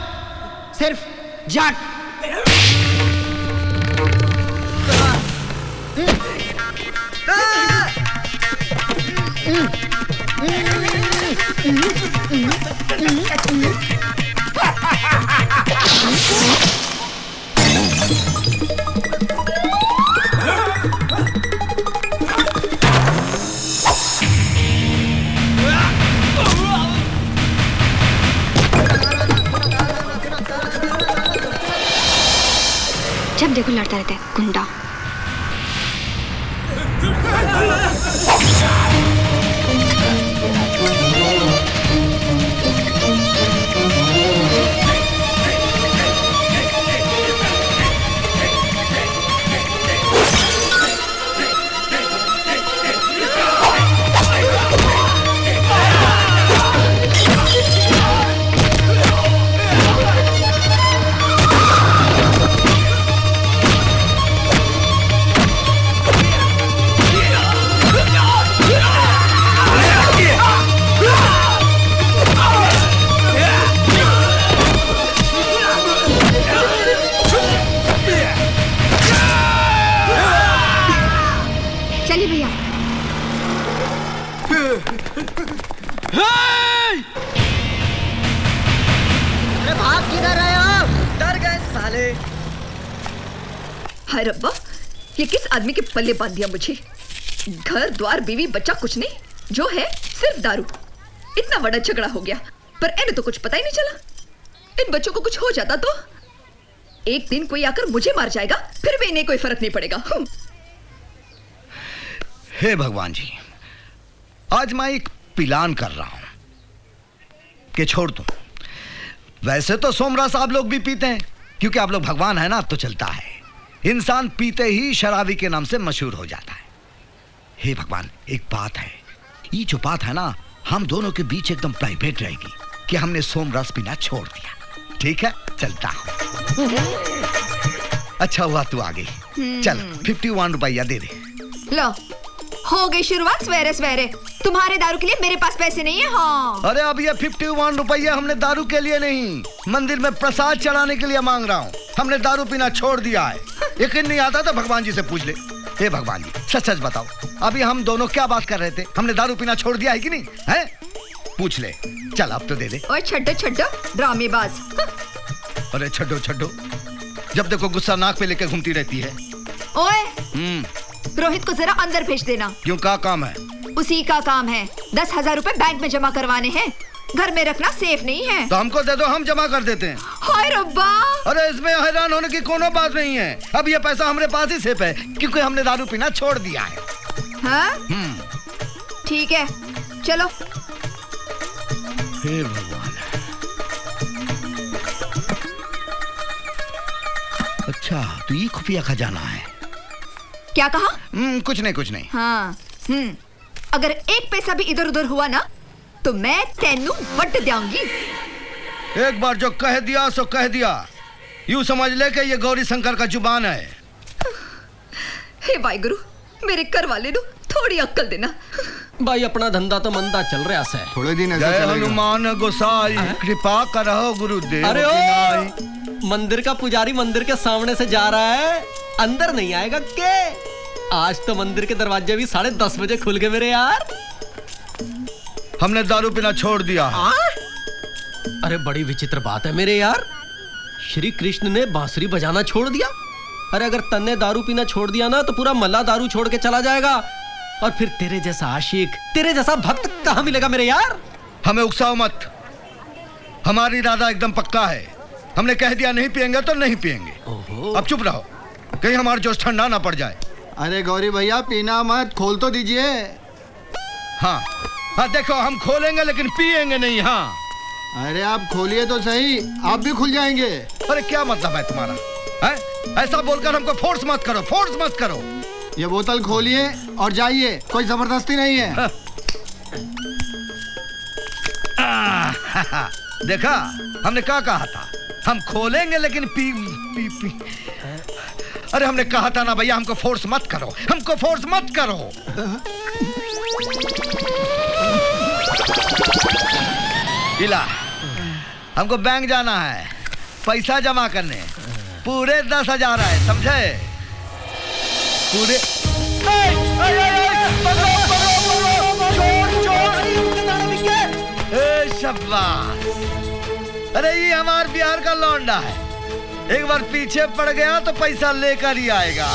सिर्फ जट। जब देखो लड़ता रहता है गुंडा। चलिए भैया। अरे भाग किधर रहे हो? डर गए साले। हाय रब्बा, ये किस आदमी के पल्ले बांध दिया मुझे। घर द्वार बीवी बच्चा कुछ नहीं, जो है सिर्फ दारू। इतना बड़ा झगड़ा हो गया पर इन्हें तो कुछ पता ही नहीं चला। इन बच्चों को कुछ हो जाता तो एक दिन कोई आकर मुझे मार जाएगा, फिर भी इन्हें कोई फर्क नहीं पड़ेगा। हे भगवान जी, आज मैं एक प्लान कर रहा हूं कि छोड़ दूं। वैसे तो सोमरास आप लोग भी पीते हैं, क्योंकि आप लोग भगवान है ना, तो चलता है। इंसान पीते ही शराबी के नाम से मशहूर हो जाता है। हे भगवान, एक बात है, ये जो बात है ना, हम दोनों के बीच एकदम प्राइवेट रहेगी कि हमने सोमरस पीना छोड़ दिया। ठीक है, चलता हूं। अच्छा हुआ तू आ गई। चल 51 रुपया दे दे। लो, हो गई शुरुआत सवेरे सवेरे। तुम्हारे दारू के लिए मेरे पास पैसे नहीं है। हाँ। अरे अब ये 51 रुपया हमने दारू के लिए नहीं, मंदिर में प्रसाद चढ़ाने के लिए मांग रहा हूँ। हमने दारू पीना छोड़ दिया है। यकीन नहीं आता तो भगवान जी से पूछ ले। हे भगवान जी, सच सच बताओ, अभी हम दोनों क्या बात कर रहे थे? हमने दारू पीना छोड़ दिया है कि नहीं है? पूछ ले। चल अब तो दे दे। ओए छड्डो छड्डो ड्रामेबाज। अरे छड्डो छड्डो, जब देखो गुस्सा नाक पे लेके घूमती रहती है। ओए रोहित को जरा अंदर भेज देना। क्यों, क्या काम है? उसी का काम है। 10,000 रुपए बैंक में जमा करवाने हैं। घर में रखना सेफ नहीं है। तो हमको दे दो, हम जमा कर देते हैं। हाय रब्बा। अरे इसमें हैरान होने की कोनो बात नहीं है। अब ये पैसा हमारे पास ही सेफ है, क्योंकि हमने दारू पीना छोड़ दिया है। हाँ? ठीक है, चलो। हे भगवान। अच्छा, तो ये खुफिया खजाना है। क्या कहा? कुछ नहीं कुछ नहीं। हाँ। अगर एक पैसा भी इधर उधर हुआ ना, तो मैं तेनू वट देंगी। एक बार जो कह दिया सो कह दिया। यूं समझ ले कि ये गौरी शंकर का जुबान है। हे भाई गुरु, मेरे घर वाले नु थोड़ी अक्ल देना। भाई अपना धंधा तो मंदा चल रहा है। थोड़े दिन ऐसा चलेगा। हनुमान गोसाई कृपा करो गुरुदेव। अरे ओ, मंदिर का पुजारी मंदिर के सामने से जा रहा है, अंदर नहीं आएगा के? आज तो मंदिर के दरवाजे भी 10:30 बजे खुल गए मेरे यार। हमने दारू पीना छोड़ दिया। अरे बड़ी विचित्र बात है मेरे यार। श्री कृष्ण ने बांसुरी बजाना छोड़ दिया। अरे अगर तन्ने दारू पीना छोड़ दिया ना, तो पूरा मल्ला दारू छोड़ के चला जाएगा। और फिर तेरे जैसा आशिक, तेरे जैसा भक्त कहाँ मिलेगा मेरे यार? हमें उकसाओ मत, हमारी इरादा एकदम पक्का है। हमने कह दिया नहीं पिएंगे तो नहीं पिएंगे। अब चुप रहो, कहीं हमारा जोश ठंडा ना पड़ जाए। अरे गौरी भैया पीना मत, खोल तो दीजिए। हाँ हाँ, देखो हम खोलेंगे लेकिन पिएंगे नहीं। हाँ अरे आप खोलिए तो सही, आप भी खुल जाएंगे। अरे क्या मतलब है तुम्हारा? है? ऐसा बोलकर हमको फोर्स मत करो, फोर्स मत करो। ये बोतल खोलिए और जाइए, कोई जबरदस्ती नहीं है। देखा, हमने क्या कहा था? हम खोलेंगे लेकिन पी पी पी। अरे हमने कहा था ना भैया, हमको फोर्स मत करो, हमको फोर्स मत करो। इला हमको बैंक जाना है पैसा जमा करने। पूरे 10,000 है, समझे? पूरे शाबाश। अरे ये हमार बिहार का लौंडा है, एक बार पीछे पड़ गया तो पैसा लेकर ही आएगा।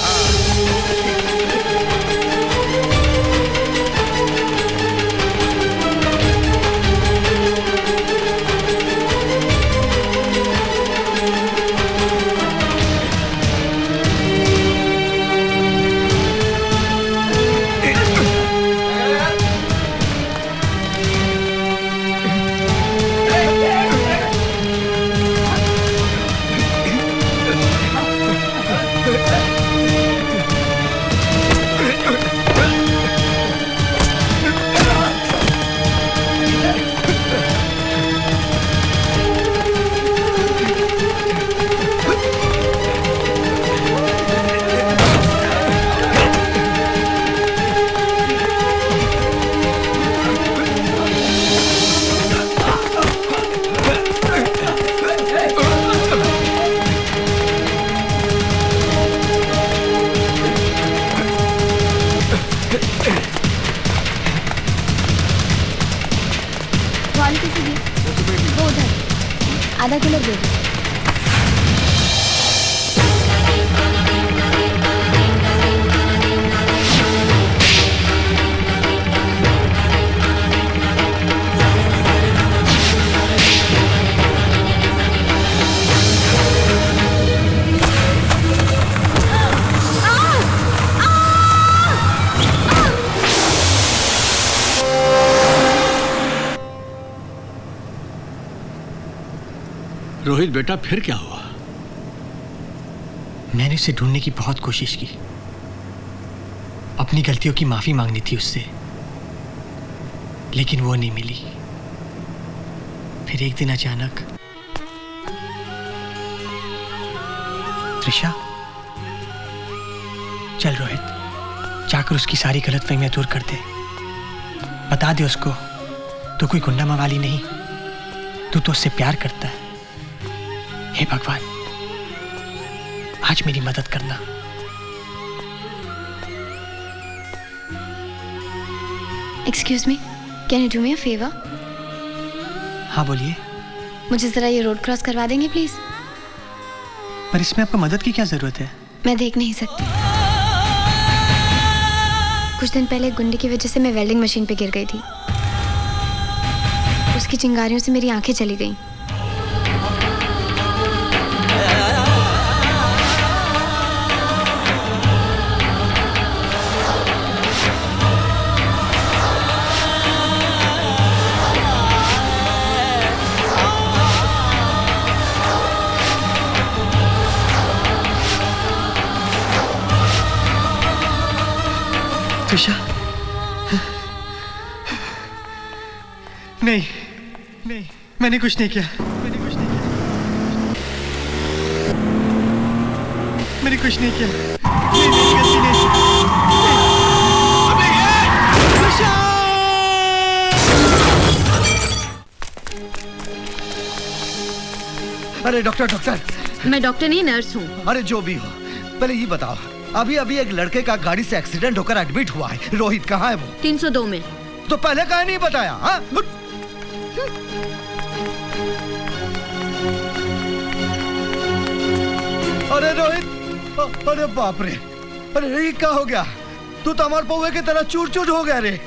आधा किलो दे दो। रोहित बेटा, फिर क्या हुआ? मैंने उसे ढूंढने की बहुत कोशिश की, अपनी गलतियों की माफी मांगनी थी उससे, लेकिन वो नहीं मिली। फिर एक दिन अचानक त्रिशा, चल रोहित, जाकर उसकी सारी गलतफहमियां दूर कर दे। बता दे उसको तू कोई गुंडा मवाली नहीं, तू तो उससे प्यार करता है। हे भगवान, आज मेरी मदद करना। Excuse me, can you do me a favour? हाँ बोलिए। मुझे जरा ये रोड क्रॉस करवा देंगे प्लीज? पर इसमें आपको मदद की क्या जरूरत है? मैं देख नहीं सकती। कुछ दिन पहले गुंडे की वजह से मैं वेल्डिंग मशीन पे गिर गई थी। उसकी चिंगारियों से मेरी आंखें चली गईं। त्रिशा, नहीं, मैंने कुछ नहीं किया। मैंने कुछ नहीं किया। मेरी गलती नहीं। त्रिशा! अरे डॉक्टर। मैं डॉक्टर नहीं, नर्स हूँ। अरे जो भी हो, पहले ये बताओ, अभी एक लड़के का गाड़ी से एक्सीडेंट होकर एडमिट हुआ है। रोहित कहाँ है वो? 302 में। तो पहले काहे नहीं बताया? हाँ? अरे रोहित, अरे बाप रे, अरे ये क्या हो गया? तू तो हमारे पौवे की तरह चूर हो गया रे।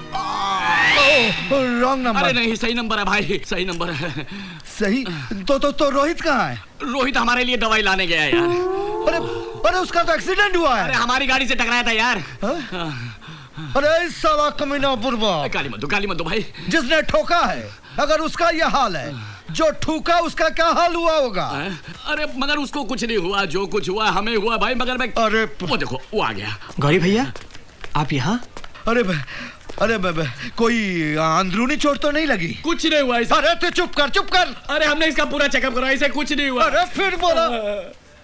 Wrong number. अरे नहीं, सही नंबर है भाई, सही नंबर है। सही? तो रोहित कहाँ है? रोहित हमारे लिए दवाई लाने गया है यार। अरे उसका तो एक्सीडेंट हुआ है। अरे हमारी गाड़ी से टकराया था यार। अरे साला कमीना बुर्बा। गाली मत दो भाई। जिसने ठोका है, अगर उसका यह हाल है, जो ठूका उसका क्या हाल हुआ होगा? अरे मगर उसको कुछ नहीं हुआ, जो कुछ हुआ हमें हुआ भाई। मगर मैं, अरे वो देखो, वो आ गया। गौरी भैया, आप यहाँ? अरे कोई अंदरूनी चोट तो नहीं लगी? कुछ नहीं हुआ इसे। अरे तू चुप कर। अरे हमने इसका पूरा चेकअप करा, इसे कुछ नहीं हुआ। अरे फिर बोला,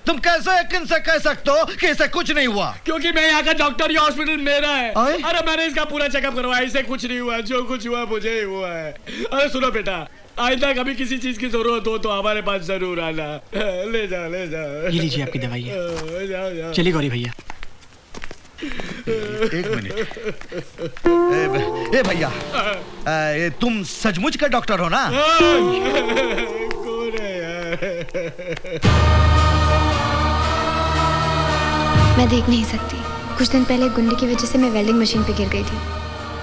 तुम कैसे यकीन से कह सकते हो कि इसे कुछ नहीं हुआ? क्योंकि मैं यहाँ का डॉक्टर, ये हॉस्पिटल मेरा है। अरे मैंने इसका पूरा चेकअप करवाया, इसे कुछ नहीं हुआ, जो कुछ हुआ मुझे ही हुआ है। अरे सुनो बेटा, आइंदा कभी किसी चीज की जरूरत हो तो हमारे पास जरूर आना। ले जाओ ले जाओ। ये लीजिए आपकी दवाई है। जाओ। चलिए गौरी भैया। एक मिनट। ए भैया, तुम सचमुच का डॉक्टर हो ना? कौन है यार? मैं देख नहीं सकती। कुछ दिन पहले गुंडे की वजह से मैं वेल्डिंग मशीन पे गिर गई थी।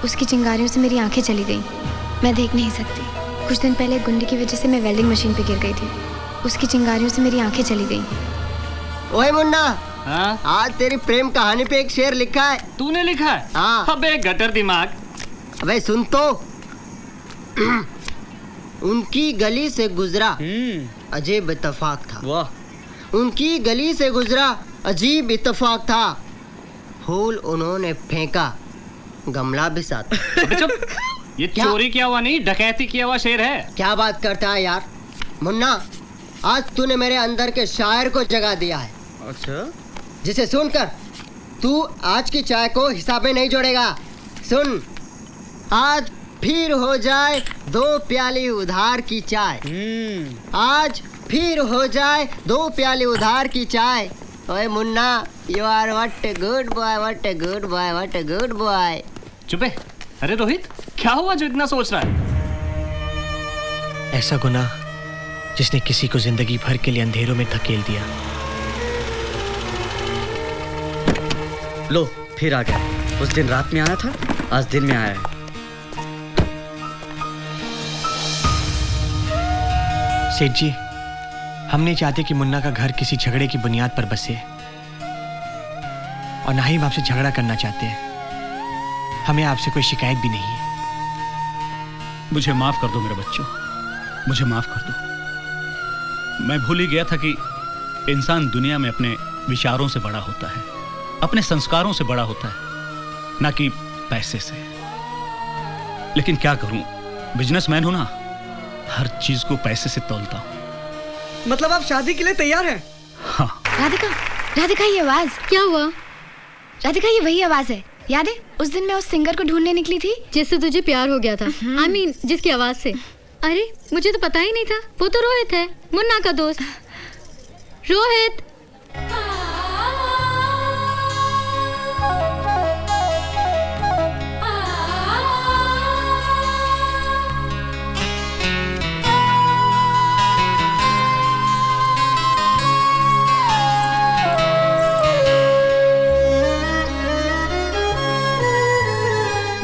उसकी चिंगारियों से मेरी आंखें चली गईं। मैं देख नहीं सकती। कुछ दिन पहले गुंडे की वजह से मैं वेल्डिंग मशीन पे गिर गई थी। उसकी चिंगारियों से मेरी आंखें चली गईं। ओए मुन्ना, आज तेरी प्रेम कहानी पे एक शेर लिखा है। तूने लिखा है? हाँ। अबे गटर दिमाग। अबे सुन तो। उनकी गली से गुजरा, अजीब इत्तेफाक था। वाह। उनकी गली से गुजरा, अजीब इत्तेफाक था। फूल उन्होंने फेंका, गमला भी साथ। अबे चुप। ये चोरी किया हुआ नहीं, डकैती किया हुआ शेर है। क्या बात करता है यार मुन्ना, आज तूने मेरे अंदर के शायर को जगा दिया है। अच्छा, जिसे सुनकर तू आज की चाय को हिसाब में नहीं जोड़ेगा। सुन, आज फिर हो जाए 2 प्याली उधार की चाय। आज फिर हो जाए 2 प्याली उधार की चाय। ओए Munna, you are what a good boy, what a good boy, what a good boy. चुपे। अरे रोहित, क्या हुआ जो इतना सोच रहा है? ऐसा गुनाह जिसने किसी को जिंदगी भर के लिए अंधेरों में धकेल दिया। लो, फिर आ गया। उस दिन रात में आया था, आज दिन में आया है। सेठ जी, हम नहीं चाहते कि मुन्ना का घर किसी झगड़े की बुनियाद पर बसे, और ना ही हम आपसे झगड़ा करना चाहते हैं। हमें आपसे कोई शिकायत भी नहीं है। मुझे माफ कर दो मेरे बच्चों, मुझे माफ कर दो। मैं भूल ही गया था कि इंसान दुनिया में अपने विचारों से बड़ा होता है, अपने संस्कारों से बड़ा होता है, ना कि पैसे से। लेकिन क्या करूं, बिजनेसमैन हूं ना, हर चीज को पैसे से तौलता हूं। मतलब आप शादी के लिए तैयार हैं? हाँ। राधिका, राधिका ये आवाज क्या हुआ? राधिका, ये वही आवाज है। याद है उस दिन मैं उस सिंगर को ढूंढने निकली थी जिससे तुझे प्यार हो गया था। I mean, जिसकी आवाज से। अरे मुझे तो पता ही नहीं था, वो तो रोहित है, मुन्ना का दोस्त। रोहित।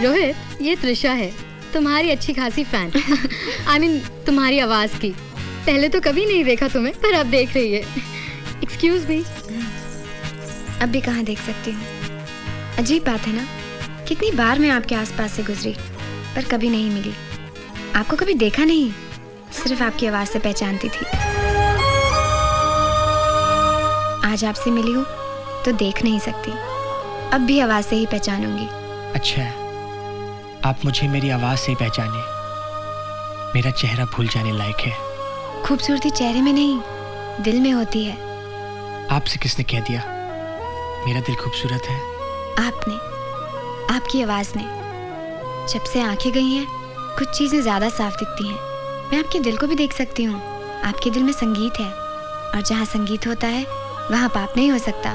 रोहित, ये त्रिशा है, तुम्हारी अच्छी खासी फैन। I mean, तुम्हारी आवाज की। पहले तो कभी नहीं देखा तुम्हें, पर अब देख रही है। Excuse me. अब भी कहाँ देख सकती हूँ। अजीब बात है ना, कितनी बार मैं आपके आसपास से गुजरी पर कभी नहीं मिली। आपको कभी देखा नहीं, सिर्फ आपकी आवाज से पहचानती थी। आज आपसे मिली हूँ तो देख नहीं सकती, अब भी आवाज से ही पहचानूंगी। अच्छा, आप मुझे मेरी आवाज से ही पहचाने, मेरा चेहरा भूल जाने लायक है। खूबसूरती चेहरे में नहीं, दिल में होती है। आपसे किसने कह दिया मेरा दिल खूबसूरत है? आपने, आपकी आवाज ने। जब से आंखें गई हैं, कुछ चीजें ज्यादा साफ दिखती हैं। मैं आपके दिल को भी देख सकती हूँ। आपके दिल में संगीत है, और जहाँ संगीत होता है वहाँ पाप नहीं हो सकता।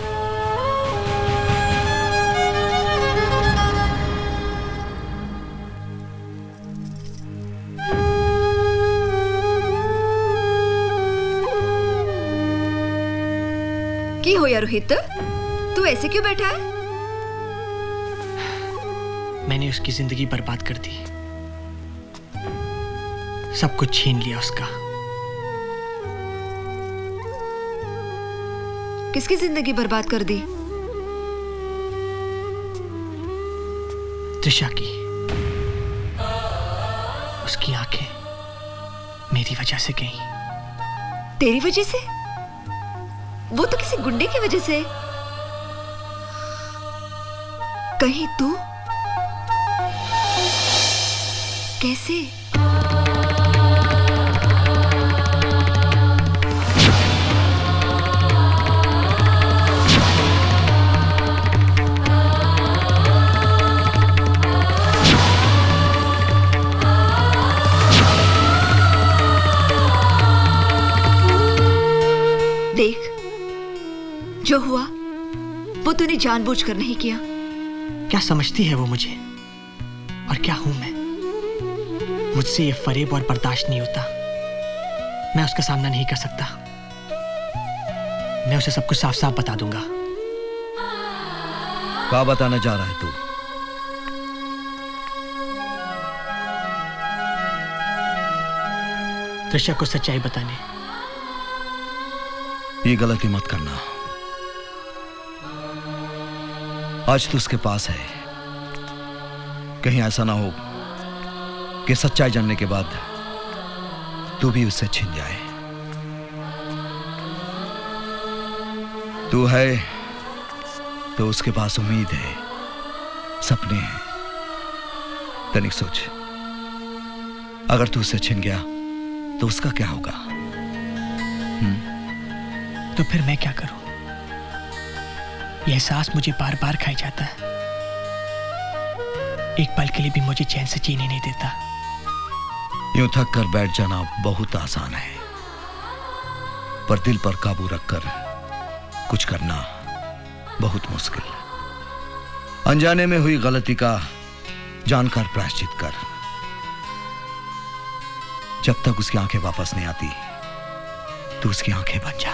की हो या रोहित, तू ऐसे क्यों बैठा है? मैंने उसकी जिंदगी बर्बाद कर दी, सब कुछ छीन लिया उसका। किसकी जिंदगी बर्बाद कर दी? त्रिशा की। उसकी आंखें मेरी वजह से गईं। तेरी वजह से? वो तो किसी गुंडे की वजह से। कहीं तू? कैसे? देख, जो हुआ वो तूने जानबूझकर नहीं किया। क्या समझती है वो मुझे और क्या हूं मैं? मुझसे ये फरेब और बर्दाश्त नहीं होता। मैं उसका सामना नहीं कर सकता। मैं उसे सब कुछ साफ साफ बता दूंगा। क्या बताना चाह रहा है तू? त्रिशा को सच्चाई बताने। ये गलती मत करना। आज तू उसके पास है, कहीं ऐसा ना हो कि सच्चाई जानने के बाद तू भी उससे छिन जाए। तू है तो उसके पास उम्मीद है, सपने हैं। तनिक सोच, अगर तू उससे छिन गया तो उसका क्या होगा? तो फिर मैं क्या करूं? यह एहसास मुझे बार बार खाई जाता है। एक पल के लिए भी मुझे चैन से जीने नहीं देता। यूं थक कर बैठ जाना बहुत आसान है, पर दिल पर काबू रखकर कुछ करना बहुत मुश्किल। अनजाने में हुई गलती का जानकर प्रायश्चित कर। जब तक उसकी आंखें वापस नहीं आती, तो उसकी आंखें बन जा।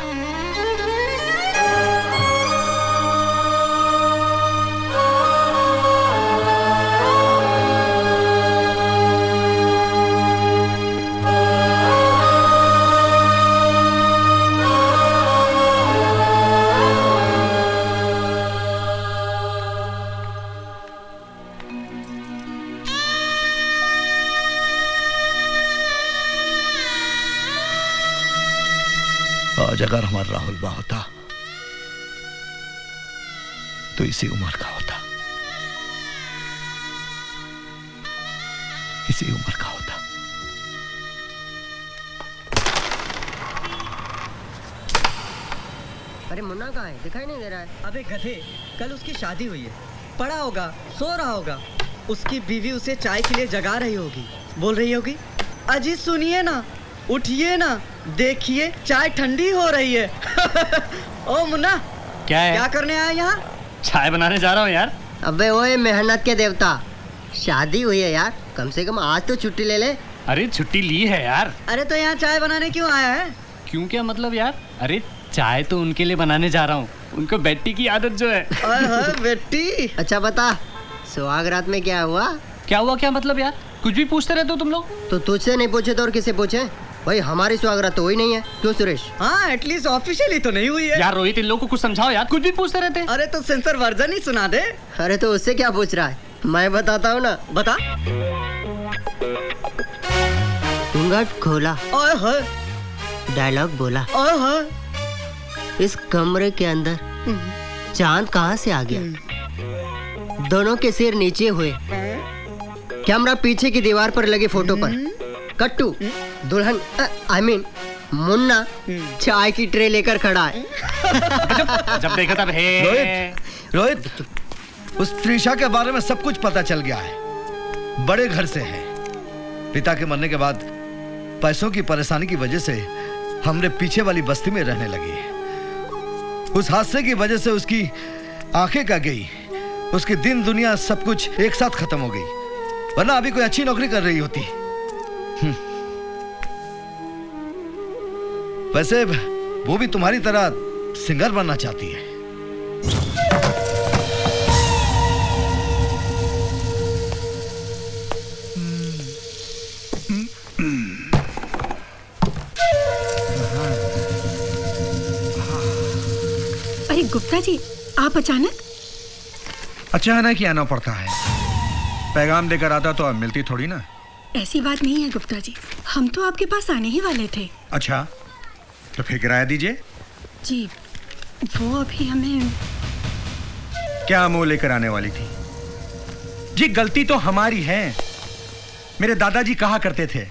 आज अगर हमारा राहुल बा होता तो इसी उम्र का होता, इसी उम्र का होता। अरे मुन्ना कहाँ है? दिखाई नहीं दे रहा है। अबे गधे, कल उसकी शादी हुई है, पड़ा होगा, सो रहा होगा। उसकी बीवी उसे चाय के लिए जगा रही होगी, बोल रही होगी, अजी सुनिए ना, उठिए ना, देखिए चाय ठंडी हो रही है। ओ मुन्ना, क्या है? क्या करने आया यहाँ? चाय बनाने जा रहा हूँ यार। अबे ओए मेहनत के देवता, शादी हुई है यार, कम से कम आज तो छुट्टी ले ले। अरे छुट्टी ली है यार। अरे तो यहाँ चाय बनाने क्यों आया है? क्यों क्या मतलब यार? अरे चाय तो उनके लिए बनाने जा रहा हूँ, उनको बेटी की आदत जो है। बेटी। अच्छा बता, सुहागरात में क्या हुआ? क्या हुआ क्या मतलब यार? कुछ भी पूछते रहते हो तुम लोग। तो तुझसे नहीं पूछे तो और किसे पूछे? भाई हमारी सुहागरात तो हुई नहीं है, क्यों सुरेश? हाँ एटलीस्ट ऑफिशियली तो नहीं हुई है। यार रोहित, इन लोगों को कुछ समझाओ यार, कुछ भी पूछते रहते। अरे तो सेंसर वर्जन ही सुना दे। अरे तो उससे क्या पूछ रहा है, मैं बताता हूँ ना। बता। घूंघट खोला, डायलॉग बोला, इस कमरे के अंदर चांद कहाँ से आ गया? दोनों के सिर नीचे हुए, कैमरा पीछे की दीवार पर लगे फोटो पर, कट्टू दुल्हन आई मीन मुन्ना चाय की ट्रे लेकर खड़ा है। जब देखा तब हे। रोहित, उस त्रिशा के बारे में सब कुछ पता चल गया है। बड़े घर से है, पिता के मरने के बाद पैसों की परेशानी की वजह से हमने पीछे वाली बस्ती में रहने लगी। उस हादसे की वजह से उसकी आंखें का गई, उसकी दिन दुनिया सब कुछ एक साथ खत्म हो गई, वरना अभी कोई अच्छी नौकरी कर रही होती। वैसे वो भी तुम्हारी तरह सिंगर बनना चाहती है। अरे गुप्ता जी, आप अचानक? अचानक ही आना पड़ता है, पैगाम देकर आता तो अब मिलती थोड़ी ना। ऐसी बात नहीं है गुप्ता जी, हम तो आपके पास आने ही वाले थे। अच्छा, तो फिर किराया दीजिए। जी, वो अभी हमें क्या मुंह लेकर आने वाली थी? जी गलती तो हमारी है। मेरे दादाजी कहा करते थे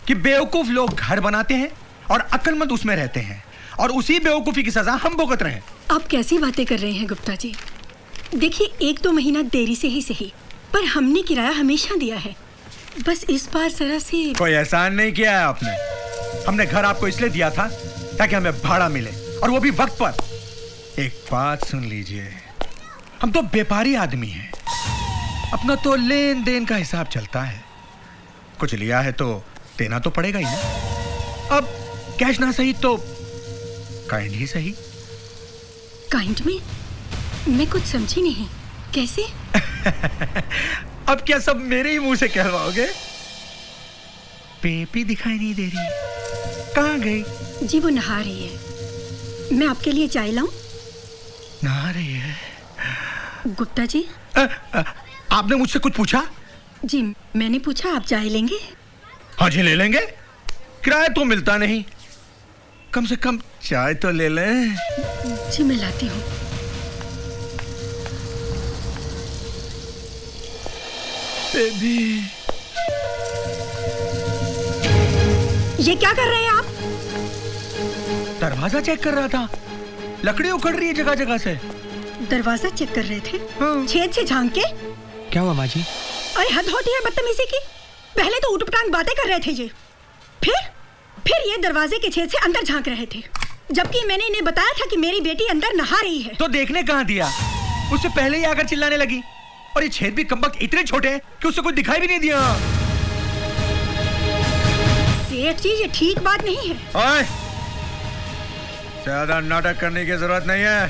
कि बेवकूफ लोग घर बनाते हैं और अक्लमंद उसमें रहते हैं, और उसी बेवकूफी की सजा हम भुगत रहे हैं। आप कैसी बातें कर रहे हैं गुप्ता जी? देखिए, 1-2 महीना देरी से ही सही, पर हमने किराया हमेशा दिया है। बस इस बार जरा से कोई एहसान नहीं किया है आपने। हमने घर आपको इसलिए दिया था ताकि हमें भाड़ा मिले, और वो भी वक्त पर। एक बात सुन लीजिए, हम तो व्यापारी आदमी हैं, अपना तो लेन देन का हिसाब चलता है। कुछ लिया है तो देना तो पड़ेगा ही ना। अब कैश ना सही तो काइंड ही सही। काइंड में मैं कुछ समझी नहीं, कैसे? अब क्या सब मेरे ही मुंह से कहवाओगे? पेपी दिखाई नहीं दे रही, कहाँ गई? जी वो नहा रही है, मैं आपके लिए चाय लाऊं? नहा रही है? गुप्ता जी। आपने मुझसे कुछ पूछा? जी मैंने पूछा आप चाय लेंगे? हाँ जी ले लेंगे, किराया तो मिलता नहीं, कम से कम चाय तो ले लें। जी मैं लाती हूँ। बेबी, ये क्या कर रहे हैं आप? दरवाजा चेक कर रहा था, लकड़ी उखड़ रही है जगह जगह से। दरवाजा चेक कर रहे थे? छेद से झांक के? क्या हुआ माँ जी? अरे हद होती है बदतमीजी की। पहले तो उटपटांग बातें कर रहे थे ये, फिर ये दरवाजे के छेद से अंदर झांक रहे थे, जबकि मैंने इन्हें बताया था कि मेरी बेटी अंदर नहा रही है। तो देखने कहाँ दिया, उससे पहले ही आकर चिल्लाने लगी, और ये छेद भी कमबख्त इतने छोटे हैं कि उसे कुछ दिखाई भी नहीं दिया। सेठ जी ये ठीक बात नहीं है। ओए, ज्यादा नाटक करने की जरूरत नहीं है,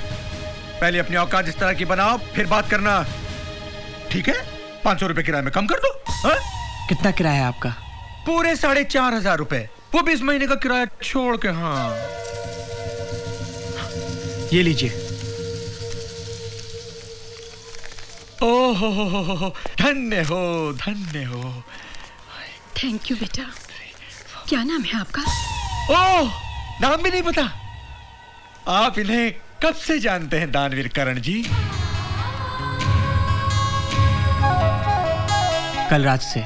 पहले अपनी औकात इस तरह की बनाओ, फिर बात करना, ठीक है? 500 रुपए किराए में कम कर दो। कितना किराया है आपका? पूरे 4,500 रुपए, वो भी इस महीने का किराया छोड़ के। हाँ ये लीजिए। ओहो, धन्य हो, धन्य हो। थैंक यू बेटा। क्या नाम है आपका? ओह, नाम भी नहीं पता? आप इन्हें कब से जानते हैं दानवीर करण जी? कल रात से।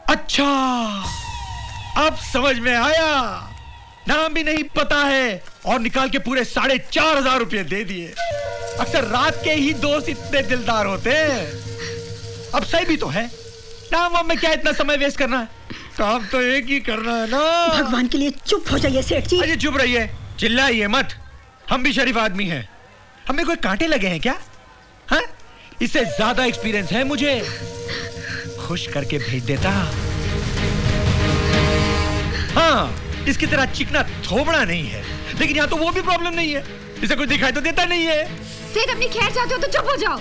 अच्छा, अब समझ में आया, नाम भी नहीं पता है और निकाल के पूरे 4,500 रुपये दे दिए। अक्सर रात के ही दोस्त इतने दिलदार होते हैं। अब सही भी तो है, नाम वाम में क्या इतना समय वेस्ट करना है, काम तो एक ही करना है ना। भगवान के लिए चुप हो जाइए सेठ जी। अरे चुप रहिए, चिल्लाइए मत, हम भी शरीफ आदमी हैं। हमें कोई कांटे लगे हैं क्या? हाँ? इससे ज्यादा एक्सपीरियंस है मुझे, खुश करके भेज देता। हाँ, इसकी तरह चिकना थोबड़ा नहीं है, लेकिन यहाँ तो वो भी प्रॉब्लम नहीं है, इसे कुछ दिखाई तो देता नहीं है। सेठ अपनी खैर चाहते हो तो चुप हो जाओ।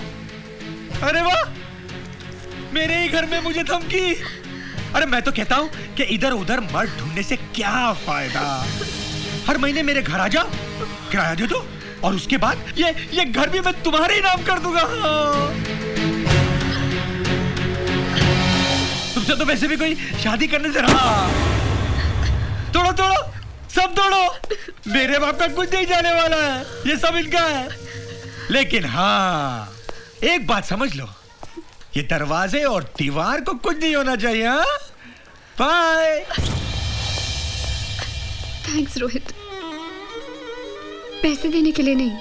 अरे वाह, मेरे ही घर में मुझे धमकी। अरे मैं तो कहता हूँ कि इधर उधर मर्द ढूंढने से क्या फायदा, हर महीने मेरे घर आ जाओ, किराया दे दो, और उसके बाद ये घर भी मैं तुम्हारे ही नाम कर दूंगा। तुमसे तो वैसे भी कोई शादी करने से रहा। तोड़ो तोड़ो, सब तोड़ो, मेरे बाप का कुछ नहीं जाने वाला है, ये सब इनका है। लेकिन हाँ, एक बात समझ लो, ये दरवाजे और दीवार को कुछ नहीं होना चाहिए। हाँ, बाय। थैंक्स रोहित, पैसे देने के लिए नहीं,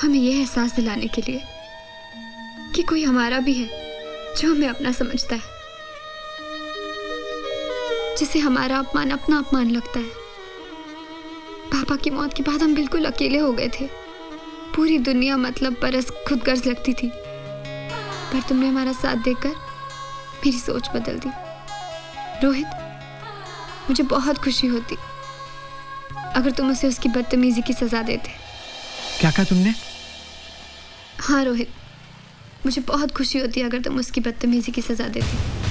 हमें यह एहसास दिलाने के लिए कि कोई हमारा भी है जो हमें अपना समझता है, जिसे हमारा अपमान अपना अपमान लगता है। पापा की मौत के बाद हम बिल्कुल अकेले हो गए थे, पूरी दुनिया मतलब बरस खुदगर्ज लगती थी, पर तुमने हमारा साथ देकर मेरी सोच बदल दी। रोहित, मुझे बहुत खुशी होती अगर तुम उसे उसकी बदतमीजी की सजा देते। क्या कहा तुमने? हाँ रोहित, मुझे बहुत खुशी होती अगर तुम उसकी बदतमीजी की सजा देते।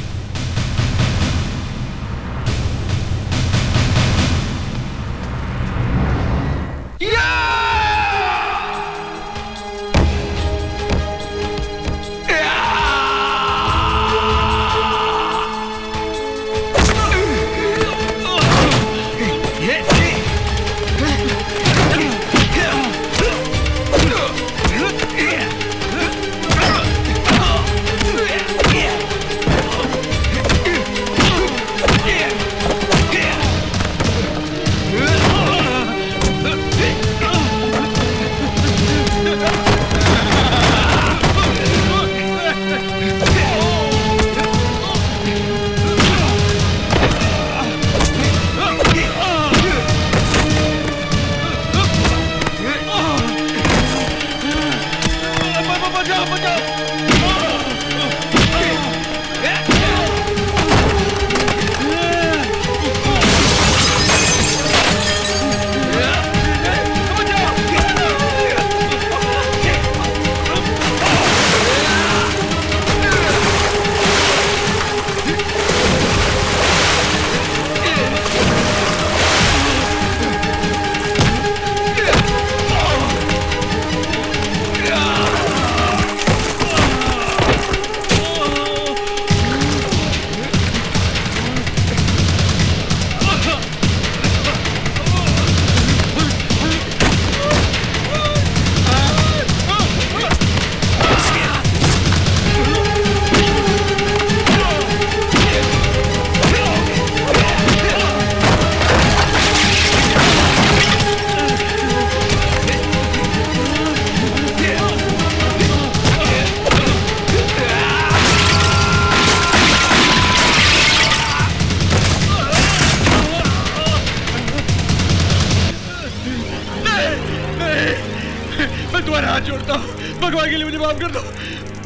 मैं तुम्हारे हाथ जोड़ता हूँ, भगवान के लिए मुझे माफ कर दो।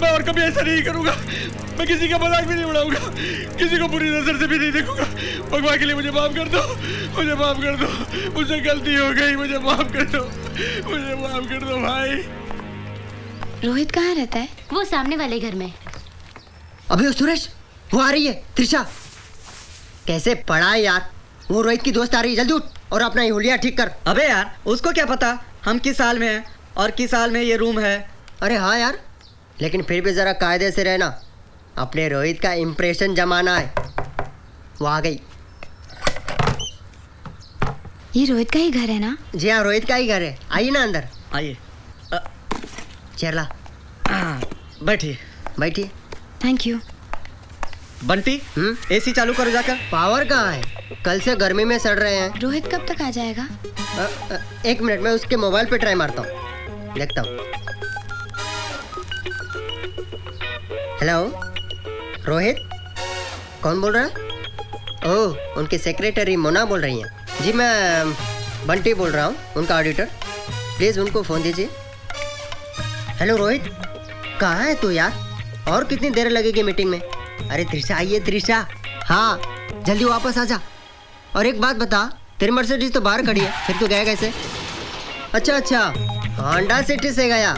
मैं और कभी ऐसा नहीं करूँगा। मैं किसी का मजाक भी नहीं उड़ाऊंगा, किसी को बुरी नजर से भी नहीं देखूंगा। भगवान के लिए मुझे माफ कर दो, मुझे माफ कर दो, मुझसे गलती हो गई, मुझे माफ कर दो, मुझे माफ कर दो भाई। रोहित कहाँ रहता है? वो सामने वाले घर में। अबे सुरेश, वो आ रही है, त्रिशा। कैसे पढ़ा है यार, वो रोहित की दोस्त आ रही है, जल्दी उठ और अपना ये हुलिया ठीक कर। अबे यार उसको क्या पता हम किस साल में हैं और किस साल में ये रूम है। अरे हाँ यार, लेकिन फिर भी जरा कायदे से रहना, अपने रोहित का इम्प्रेशन जमाना है। वो आ गई। ये रोहित का ही घर है ना? जी हाँ, रोहित का ही घर है। आइए ना अंदर, आइए। चेरला बैठिए बैठिए। Thank you. बंटी एसी चालू करो जाकर। पावर कहाँ है, कल से गर्मी में सड़ रहे हैं। रोहित कब तक आ जाएगा? 1 मिनट में उसके मोबाइल पे ट्राई मारता हूँ, देखता हूँ। हेलो रोहित, कौन बोल रहा है? ओह, उनकी सेक्रेटरी मोना बोल रही हैं। जी मैं बंटी बोल रहा हूँ, उनका ऑडिटर। प्लीज़ उनको फ़ोन दीजिए। हेलो रोहित, कहाँ है तू यार? और कितनी देर लगेगी मीटिंग में? अरे त्रिशा आई है, त्रिशा। हाँ जल्दी वापस आ जा। और एक बात बता, तेरी मर्सिडीज तो बाहर खड़ी है, फिर तू गया कैसे? अच्छा, होंडा सिटी से गया।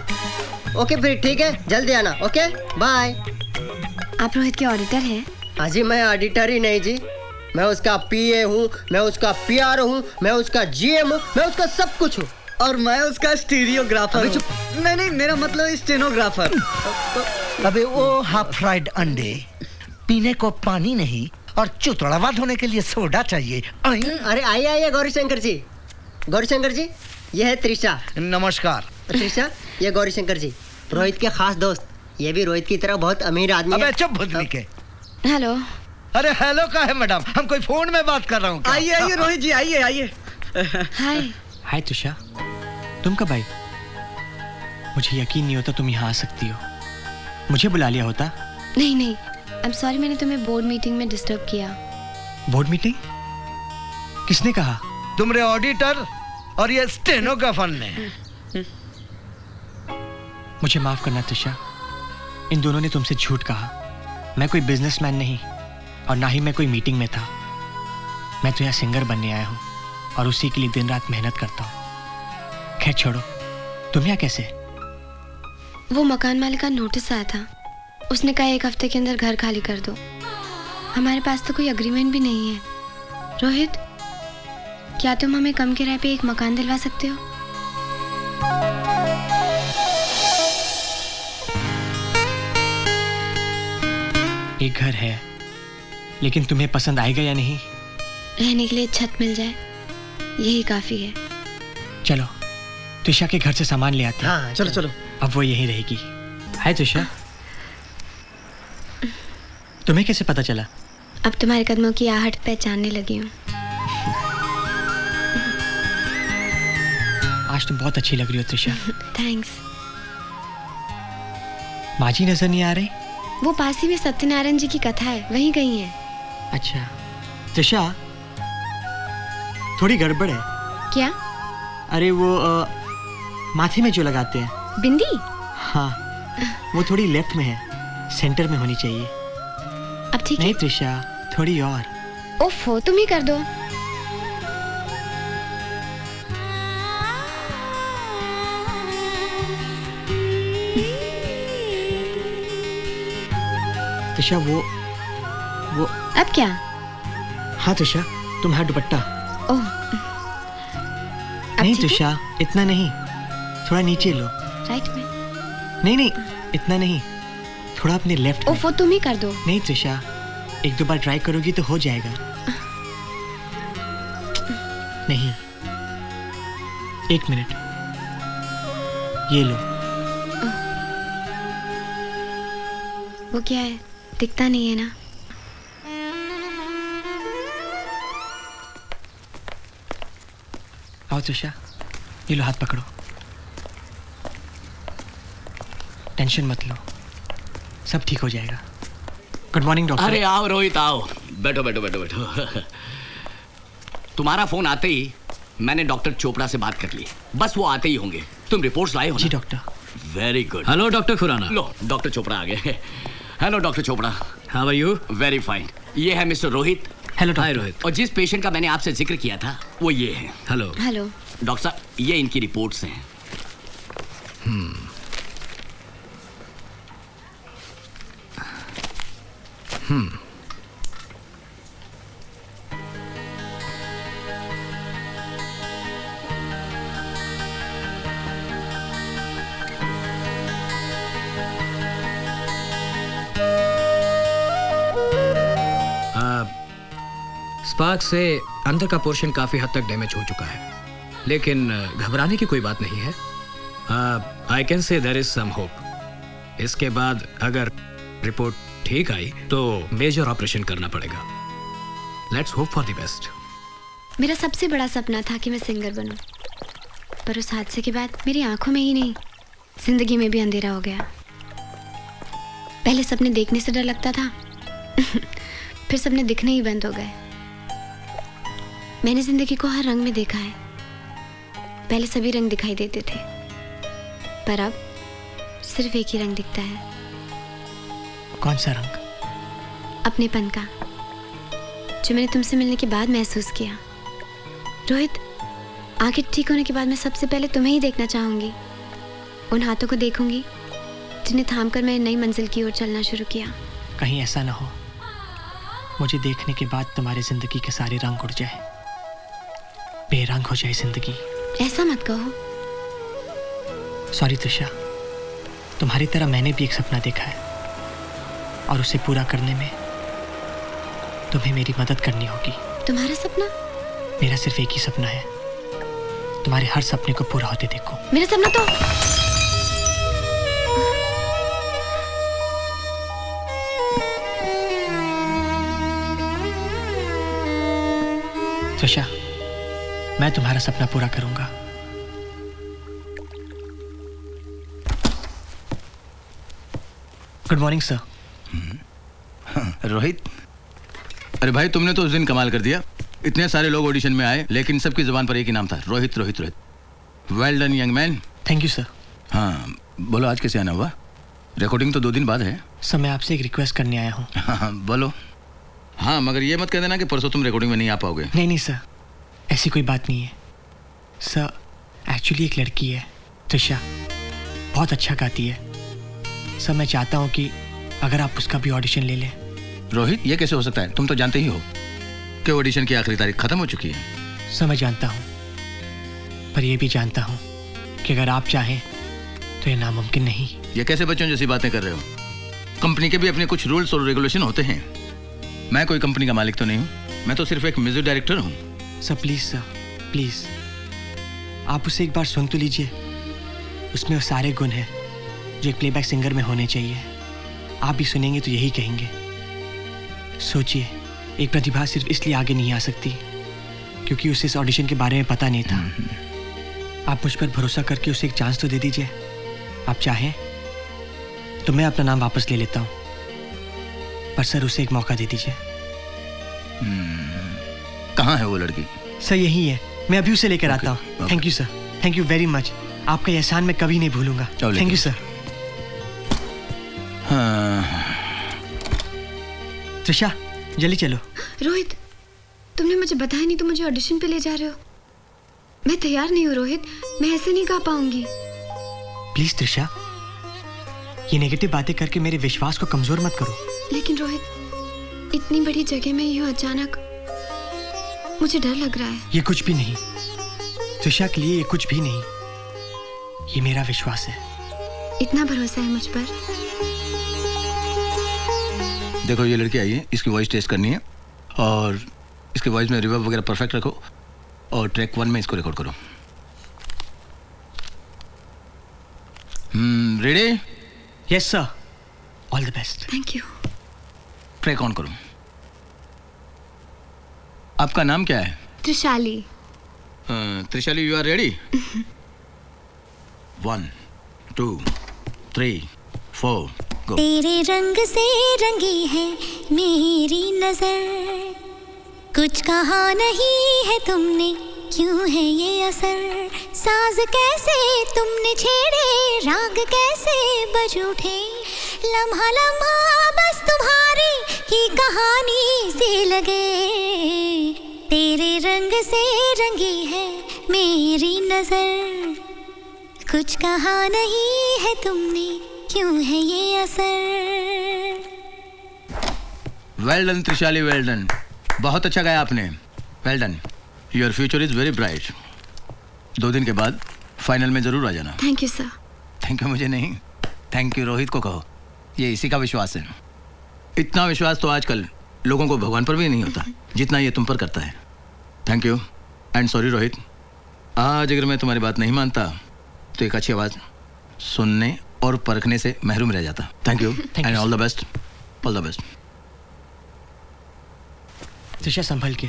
ओके फिर ठीक है, जल्दी आना। Okay bye. आप रोहित के ऑडिटर हैं? हाँ जी, मैं ऑडिटर ही नहीं जी, मैं उसका पीए हूँ, मैं उसका पीआर हूँ, मैं उसका जीएम हूँ, मैं उसका सब कुछ हूँ। और मैं उसका स्टीरियोग्राफर हूँ। नहीं, मेरा मतलब स्टेनोग्राफर। अबे वो हाफ फ्राइड अंडे, पीने को पानी नहीं और चुतड़ावा धोने के लिए सोडा चाहिए। अरे आइए गौरीशंकर जी। गौरीशंकर जी, ये है त्रिशा। नमस्कार। त्रिशा, ये गौरीशंकर जी, रोहित के खास दोस्त। ये भी रोहित की तरह बहुत अमीर आदमी है। अबे चुप भुदनी के। हेलो। अरे हेलो का है मैडम, हम कोई फोन में बात कर रहा हूँ। आइए रोहित जी, आइए। हाय तुषा, तुम कब आई? मुझे यकीन नहीं होता तुम यहाँ आ सकती हो। मुझे बुला लिया होता। नहीं, आई एम सॉरी, मैंने तुम्हें बोर्ड मीटिंग में डिस्टर्ब किया। Board meeting? किसने कहा? तुम्हारे ऑडिटर और ये स्टेनोग्राफर ने। मुझे माफ करना तुषा, इन दोनों ने तुमसे झूठ कहा। मैं कोई बिजनेसमैन नहीं और ना ही मैं कोई मीटिंग में था। मैं तो यहाँ सिंगर बनने आया हूँ और उसी के लिए दिन रात मेहनत करता हूँ। खैर छोड़ो, तुम यहाँ कैसे? वो मकान मालिक का नोटिस आया था, उसने कहा 1 हफ्ते के अंदर घर खाली कर दो। हमारे पास तो कोई अग्रीमेंट भी नहीं है। रोहित, क्या तुम हमें कम किराए पे एक मकान दिलवा सकते हो? एक घर है, लेकिन तुम्हें पसंद आएगा या नहीं? रहने के लिए छत मिल जाए, यही काफी है। चलो तुषा के घर से सामान ले आते हैं। हाँ, चलो। अब वो यहीं रहेगी। हाय तुषा, तुम्हें कैसे पता चला? अब तुम्हारे कदमों की आहट पहचानने लगी हूँ। आज तुम बहुत अच्छी लग रही हो तुषा। थैंक्स। माँ जी नजर नहीं आ रही? वो पास ही में सत्यनारायण जी की कथा है, वहीं गई है। अच्छा तुषा, थोड़ी गड़बड़ है। क्या? अरे वो माथे में जो लगाते हैं, बिंदी? हाँ, वो थोड़ी लेफ्ट में है, सेंटर में होनी चाहिए। अब ठीक है? नहीं त्रिशा, थोड़ी और। ओफो, तुम ही कर दो। त्रिशा, वो अब क्या? हाँ त्रिशा, तुम्हारा दुपट्टा। ओह, नहीं त्रिशा, इतना नहीं, थोड़ा नीचे लो। राइट में? नहीं, इतना नहीं, थोड़ा अपने लेफ्ट में। ओफो, तुम ही कर दो। नहीं त्रिशा, 1-2 बार ट्राई करोगी तो हो जाएगा। नहीं, 1 मिनट, ये लो। वो क्या है, दिखता नहीं है ना? आओ तुषा, ये लो, हाथ पकड़ो। टेंशन मत लो, सब ठीक हो जाएगा। Good morning doctor. अरे आओ रोहित, आओ, बैठो। तुम्हारा फोन आते ही मैंने डॉक्टर चोपड़ा से बात कर ली, बस वो आते ही होंगे। तुम रिपोर्ट्स लाए हो जी doctor. Very good. Hello doctor Khurana. लो डॉक्टर चोपड़ा आ गए। Hello doctor Chopra, how are you? Very fine. ये है mister Rohit. Hello hi Rohit. और जिस पेशेंट का मैंने आपसे जिक्र किया था वो ये है। हेलो। हेलो डॉक्टर साहब, ये इनकी रिपोर्ट्स हैं। स्पार्क से अंदर का पोर्शन काफी हद तक डैमेज हो चुका है, लेकिन घबराने की कोई बात नहीं है। I can say there is some hope. इसके बाद अगर रिपोर्ट ठीक आई तो मेजर ऑपरेशन करना पड़ेगा। Let's hope for the best. मेरा सबसे बड़ा सपना था कि मैं सिंगर बनूं, पर उस हादसे के बाद मेरी आंखों में ही नहीं, जिंदगी में भी अंधेरा हो गया। पहले सपने देखने से डर लगता था फिर सपने दिखने ही बंद हो गए। मैंने जिंदगी को हर रंग में देखा है। पहले सभी रंग दिखाई देते थे, पर अब सिर्फ एक ही रंग दिखता है। कौन सा रंग? अपनेपन का, जो मैंने तुमसे मिलने के बाद महसूस किया। रोहित, आंखें ठीक होने के बाद मैं सबसे पहले तुम्हें ही देखना चाहूंगी। उन हाथों को देखूंगी जिन्हें थामकर मैंने नई मंजिल की ओर चलना शुरू किया। कहीं ऐसा ना हो मुझे देखने के बाद तुम्हारी जिंदगी के सारे रंग उड़ जाए, बेरंग हो जाए जिंदगी। ऐसा मत कहो। सॉरी त्रिशा, तुम्हारी तरह मैंने भी एक सपना देखा है और उसे पूरा करने में तुम्हें मेरी मदद करनी होगी। तुम्हारा सपना? मेरा सिर्फ एक ही सपना है, तुम्हारे हर सपने को पूरा होते देखो। मेरा सपना तो त्रिशा, मैं तुम्हारा सपना पूरा करूंगा। Good morning sir. रोहित, अरे भाई तुमने तो उस दिन कमाल कर दिया। इतने सारे लोग ऑडिशन में आए लेकिन सबकी जुबान पर एक ही नाम था, Rohit Rohit Rohit. Well done young man. Thank you sir. हाँ बोलो, आज कैसे आना हुआ? रिकॉर्डिंग तो 2 दिन बाद है। सर मैं आपसे एक रिक्वेस्ट करने आया हूँ। हाँ बोलो। हाँ मगर ये मत कह देना कि परसों तुम रिकॉर्डिंग में नहीं आ पाओगे। नहीं नहीं सर, ऐसी कोई बात नहीं है सर। एक्चुअली एक लड़की है त्रिशा, बहुत अच्छा गाती है सर। मैं चाहता हूँ कि अगर आप उसका भी ऑडिशन ले लें। रोहित, ये कैसे हो सकता है? तुम तो जानते ही हो कि ऑडिशन की आखिरी तारीख खत्म हो चुकी है। सर मैं जानता हूँ, पर यह भी जानता हूँ कि अगर आप चाहें तो ये नामुमकिन नहीं। ये कैसे बच्चों जैसी बातें कर रहे हो? कंपनी के भी अपने कुछ रूल्स और रेगुलेशन होते हैं। मैं कोई कंपनी का मालिक तो नहीं हूँ, मैं तो सिर्फ एक म्यूजिक डायरेक्टर हूँ। सर प्लीज आप उसे एक बार सुन तो लीजिए। उसमें वो सारे गुण हैं जो एक प्लेबैक सिंगर में होने चाहिए। आप भी सुनेंगे तो यही कहेंगे। सोचिए, एक प्रतिभा सिर्फ इसलिए आगे नहीं आ सकती क्योंकि उसे इस ऑडिशन के बारे में पता नहीं था। आप मुझ पर भरोसा करके उसे एक चांस तो दे दीजिए। आप चाहें तो मैं अपना नाम वापस ले लेता हूँ, पर सर उसे एक मौका दे दीजिए। कहाँ है वो लड़की? सर यही है, मैं अभी उसे लेकर आता हूँ। Thank you sir, thank you very much. आपका एहसान मैं कभी नहीं भूलूंगा। Thank you sir. त्रिशा जल्दी चलो। रोहित, तुमने मुझे बताया नहीं, तुम मुझे ऑडिशन पे ले जा रहे हो। मैं तैयार नहीं हूँ रोहित, मैं ऐसे नहीं गा पाऊंगी। प्लीज त्रिशा, ये नेगेटिव बातें करके मेरे विश्वास को कमजोर मत करो। लेकिन रोहित, इतनी बड़ी जगह में यूं अचानक मुझे डर लग रहा है। ये कुछ भी नहीं त्रिशा के लिए, ये कुछ भी नहीं। ये मेरा विश्वास है। इतना भरोसा है मुझ पर? देखो ये लड़की आई है, इसकी वॉइस टेस्ट करनी है और इसकी वॉइस में रिवर्ब वगैरह परफेक्ट रखो और ट्रैक 1 में इसको रिकॉर्ड करो। Ready? Yes sir, all the best. Thank you. Track on करो। आपका नाम क्या है? Trishali. Trishali, you are ready? 1 2 3 4 गो। तेरे रंग से रंगी है मेरी नजर, कुछ कहा नहीं है तुमने क्यों है ये असर, साज कैसे तुमने छेड़े, राग कैसे बज उठे, लम्हा लम्हा बस तुम्हारी ही कहानी सी लगे, तेरे रंग से रंगी है मेरी नजर, कुछ कहा नहीं है तुमने, क्यों है ये असर। Well done Trishali, well done, बहुत अच्छा गाया आपने, well done, your future is very bright. 2 दिन के बाद फाइनल में जरूर आ जाना। Thank you sir. Thank you मुझे नहीं, थैंक यू रोहित को कहो, ये इसी का विश्वास है। इतना विश्वास तो आजकल लोगों को भगवान पर भी नहीं होता जितना ये तुम पर करता है। Thank you and sorry Rohit, आज अगर मैं तुम्हारी बात नहीं मानता तो एक अच्छी आवाज़ सुनने और परखने से महरूम रह जाता। Thank you and all the best, all the best. Trisha संभल के।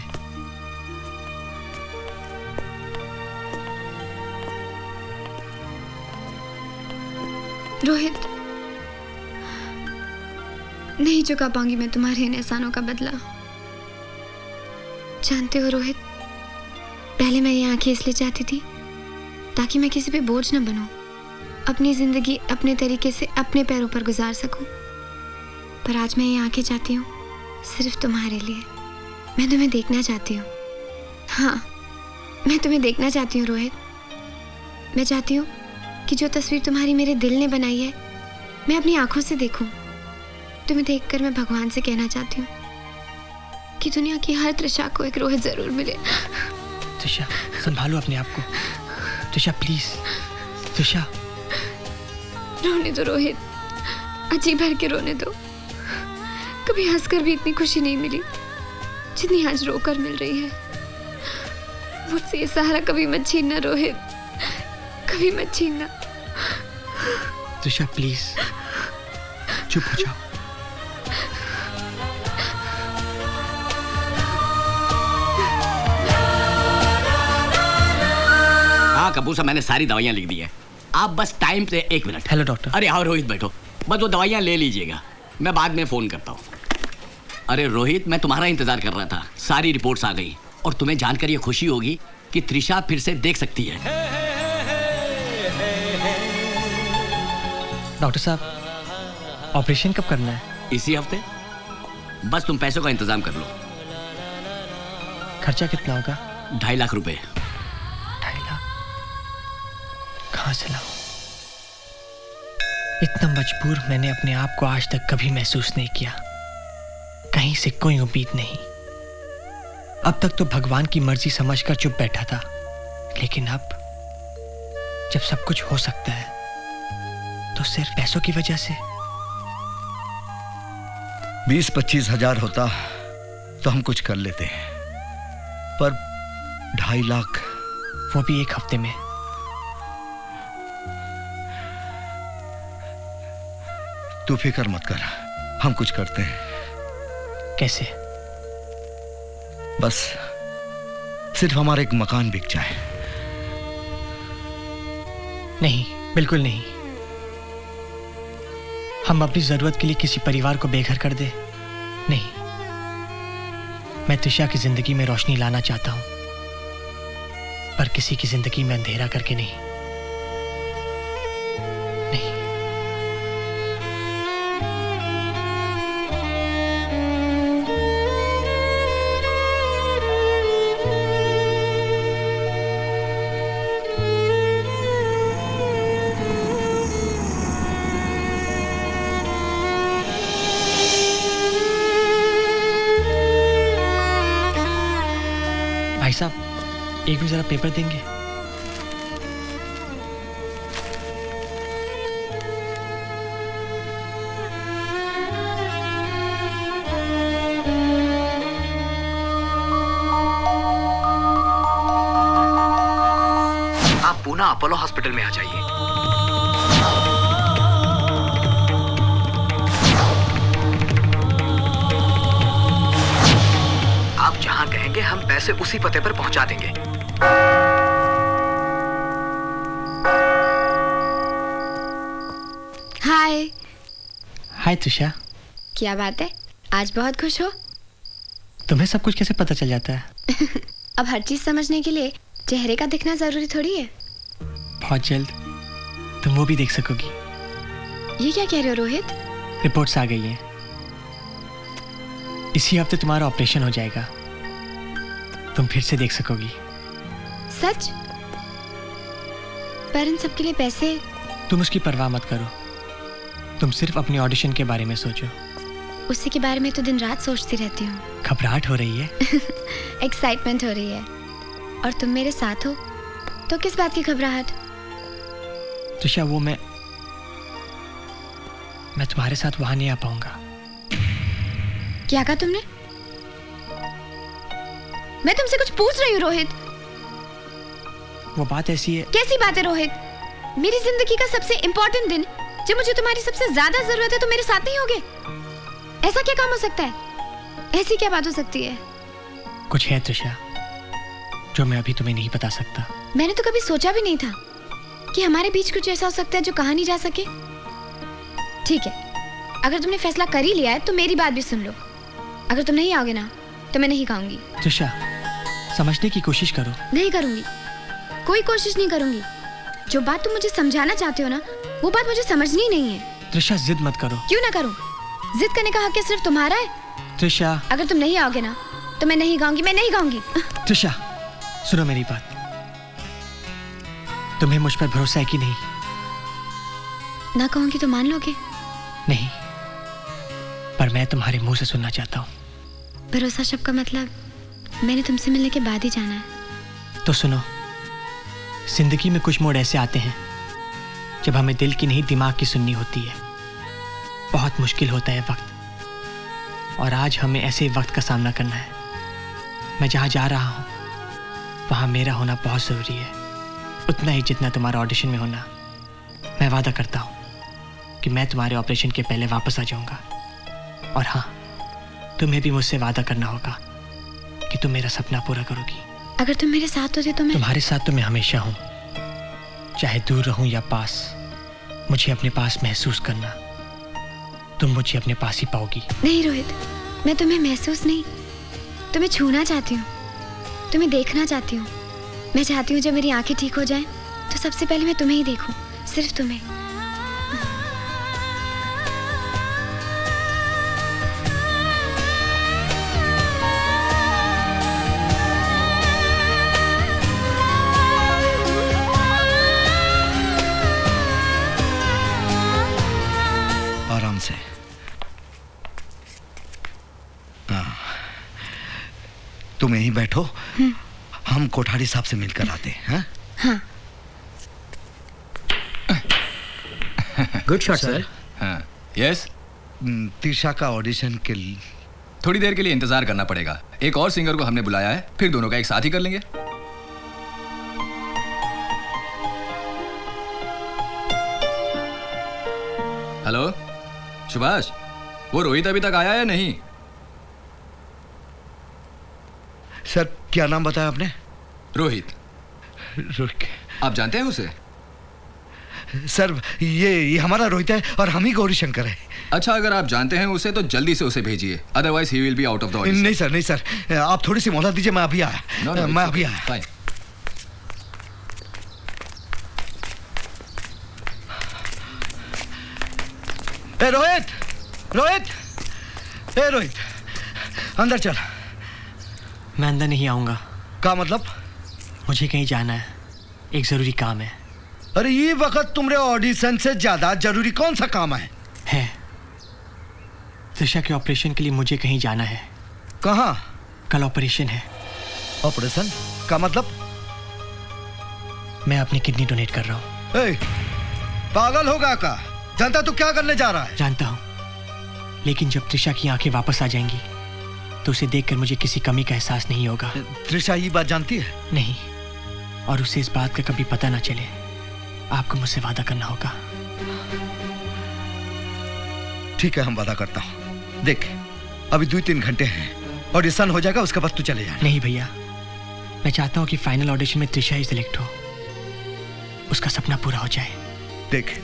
रोहित, नहीं चुका पाऊंगी मैं तुम्हारे इन एहसानों का बदला। जानते हो रोहित, पहले मैं ये आंखें इसलिए चाहती थी ताकि मैं किसी पे बोझ न बनूं, अपनी जिंदगी अपने तरीके से अपने पैरों पर गुजार सकूं। पर आज मैं ये आंखें चाहती हूँ सिर्फ तुम्हारे लिए। मैं तुम्हें देखना चाहती हूँ। हाँ, मैं तुम्हें देखना चाहती हूँ रोहित। मैं चाहती हूँ कि जो तस्वीर तुम्हारी मेरे दिल ने बनाई है मैं अपनी आंखों से देखूं। तुम्हें देखकर मैं भगवान से कहना चाहती हूँ कि दुनिया की हर त्रिशा को एक रोहित जरूर मिले। त्रिशा संभालो अपने आप को। त्रिशा प्लीज, त्रिशा। रोने दो रोहित, अजी भर के रोने दो। कभी हंसकर भी इतनी खुशी नहीं मिली जितनी आज रोकर मिल रही है। मुझसे ये सहारा कभी मत छीनना रोहित, कभी मत छीनना। त्रिशा प्लीज चुप हो जाओ। हाँ कपूर साहब, मैंने सारी दवाइयाँ लिख दी है, आप बस टाइम से 1 मिनट। Hello doctor. अरे आओ रोहित बैठो, बस वो दवाइयाँ ले लीजिएगा, मैं बाद में फ़ोन करता हूँ। अरे रोहित, मैं तुम्हारा इंतजार कर रहा था, सारी रिपोर्ट्स आ गई और तुम्हें जानकर ये खुशी होगी कि त्रिशा फिर से देख सकती है। डॉक्टर साहब, ऑपरेशन कब करना है? इसी हफ्ते। बस तुम पैसों का इंतजाम कर लो। खर्चा कितना होगा? 2.5 लाख रुपए। 2.5 लाख कहाँ से लाऊं? इतना मजबूर मैंने अपने आप को आज तक कभी महसूस नहीं किया। कहीं से कोई उम्मीद नहीं। अब तक तो भगवान की मर्जी समझकर चुप बैठा था, लेकिन अब जब सब कुछ हो सकता है तो सिर्फ पैसों की वजह से। 20-25 हजार होता तो हम कुछ कर लेते हैं, पर 2.5 लाख, वो भी 1 हफ्ते में। तू फिक्र मत कर, हम कुछ करते हैं। कैसे? बस सिर्फ हमारा एक मकान बिक जाए। नहीं, बिल्कुल नहीं। हम अपनी जरूरत के लिए किसी परिवार को बेघर कर दे? नहीं। मैं त्रिशा की जिंदगी में रोशनी लाना चाहता हूं, पर किसी की जिंदगी में अंधेरा करके नहीं। नहीं। भाई साहब, एक भी जरा पेपर देंगे? आप पूना अपोलो हॉस्पिटल में आ जाइए। आप जहां कहेंगे हम पैसे उसी पते पर पहुंचा देंगे। हाय। हाय त्रिशा। क्या बात है, आज बहुत खुश हो? तुम्हें सब कुछ कैसे पता चल जाता है? अब हर चीज समझने के लिए चेहरे का दिखना जरूरी थोड़ी है। बहुत जल्द तुम वो भी देख सकोगी। ये क्या कह रहे हो रोहित? रिपोर्ट्स आ गई हैं। इसी हफ्ते तुम्हारा ऑपरेशन हो जाएगा। तुम फिर से देख सकोगी। सच? पर इन सब के लिए पैसे? तुम उसकी परवाह मत करो। तुम सिर्फ अपने ऑडिशन के बारे में सोचो। उसी के बारे में तो दिन रात सोचती रहती हूँ। घबराहट हो रही है? एक्साइटमेंट हो रही है। और तुम मेरे साथ हो तो किस बात की घबराहट? त्रिशा, वो मैं तुम्हारे साथ वहां नहीं आ पाऊंगा। क्या कहा तुमने? मैं तुमसे कुछ पूछ रही हूँ रोहित। वो बात ऐसी है। कैसी बात है रोहित? मेरी जिंदगी का सबसे इम्पोर्टेंट दिन, जब मुझे तुम्हारी सबसे ज्यादा जरूरत है, तो मेरे साथ नहीं होगे? ऐसा क्या काम हो सकता है? ऐसी क्या बात हो सकती है? कुछ है त्रिशा जो मैं अभी तुम्हें नहीं बता सकता। मैंने तो कभी सोचा भी नहीं था कि हमारे बीच कुछ ऐसा हो सकता है जो कहा नहीं जा सके। ठीक है, अगर तुमने फैसला कर ही लिया है तो मेरी बात भी सुन लो। अगर तुम नहीं आओगे ना तो मैं नहीं खाऊंगी। त्रिशा, समझने की कोशिश करो। नहीं करूंगी, कोई कोशिश नहीं करूंगी। जो बात तुम मुझे समझाना चाहते हो ना, वो बात मुझे समझनी नहीं है। त्रिशा, जिद मत करो। क्यों ना करूं? जिद करने का हक क्या सिर्फ तुम्हारा है? त्रिशा, अगर तुम नहीं आओगे ना तो मैं नहीं गाऊंगी, मैं नहीं गाऊंगी। त्रिशा, सुनो मेरी बात। तुम्हें मुझ पर भरोसा है कि नहीं? ना कहूंगी तो मान लोगे? नहीं, पर मैं तुम्हारे मुंह से सुनना चाहता हूँ। भरोसा शब्द का मतलब मैंने तुमसे मिलने के बाद ही जाना है। तो सुनो, जिंदगी में कुछ मोड़ ऐसे आते हैं जब हमें दिल की नहीं दिमाग की सुननी होती है। बहुत मुश्किल होता है वक्त, और आज हमें ऐसे वक्त का सामना करना है। मैं जहाँ जा रहा हूँ वहाँ मेरा होना बहुत ज़रूरी है, उतना ही जितना तुम्हारा ऑडिशन में होना। मैं वादा करता हूँ कि मैं तुम्हारे ऑपरेशन के पहले वापस आ जाऊँगा। और हाँ, तुम्हें भी मुझसे वादा करना होगा कि तुम मेरा सपना पूरा करोगी। अगर तुम मेरे साथ होते तो मैं तुम्हारे साथ तो मैं हमेशा हूँ, चाहे दूर रहूँ या पास। मुझे अपने पास महसूस करना, तुम मुझे अपने पास ही पाओगी। नहीं रोहित, मैं तुम्हें महसूस नहीं, तुम्हें छूना चाहती हूँ, तुम्हें देखना चाहती हूँ। मैं चाहती हूँ जब मेरी आंखें ठीक हो जाएं तो सबसे पहले मैं तुम्हें ही देखूं, सिर्फ तुम्हें। आराम से। तुम यहीं बैठो, हम कोठारी साहब से मिलकर आते हैं। हाँ। Good shot sir. हाँ, यस। त्रिशा का ऑडिशन के लिए थोड़ी देर के लिए इंतजार करना पड़ेगा। एक और सिंगर को हमने बुलाया है, फिर दोनों का एक साथ ही कर लेंगे। हेलो सुभाष, वो रोहित अभी तक आया या नहीं? सर, क्या नाम बताया आपने? रोहित। आप जानते हैं उसे? सर, ये हमारा रोहित है और हम ही गौरी शंकर है। अच्छा, अगर आप जानते हैं उसे तो जल्दी से उसे भेजिए, otherwise he will be out of the audition. नहीं सर, नहीं सर, आप थोड़ी सी मोहलत दीजिए, मैं अभी आया। मैं अभी आया। फाइन। ए रोहित, रोहित, ए रोहित, अंदर चल। मैं अंदर नहीं आऊंगा। क्या मतलब? मुझे कहीं जाना है, एक जरूरी काम है। अरे ये वक्त तुमरे ऑडिशन से ज्यादा जरूरी कौन सा काम है? त्रिशा के ऑपरेशन के लिए मुझे कहीं जाना है। कहाँ? कल ऑपरेशन है। ऑपरेशन का मतलब? मैं अपनी किडनी डोनेट कर रहा हूँ। पागल होगा का? जानता तू क्या करने जा रहा है? जानता हूँ, लेकिन जब त्रिशा की आंखें वापस आ जाएंगी तो उसे देखकर मुझे किसी कमी का एहसास नहीं होगा। त्रिशा ये बात जानती है? नहीं, और उसे इस बात का कभी पता ना चले। आपको मुझसे वादा करना होगा। ठीक है, हम वादा करता हूँ। देख, अभी 2-3 घंटे हैं, ऑडिशन हो जाएगा, उसके बाद तू चले जा। नहीं भैया, मैं चाहता हूँ कि फाइनल ऑडिशन में त्रिशा ही सिलेक्ट हो, उसका सपना पूरा हो जाए। देख,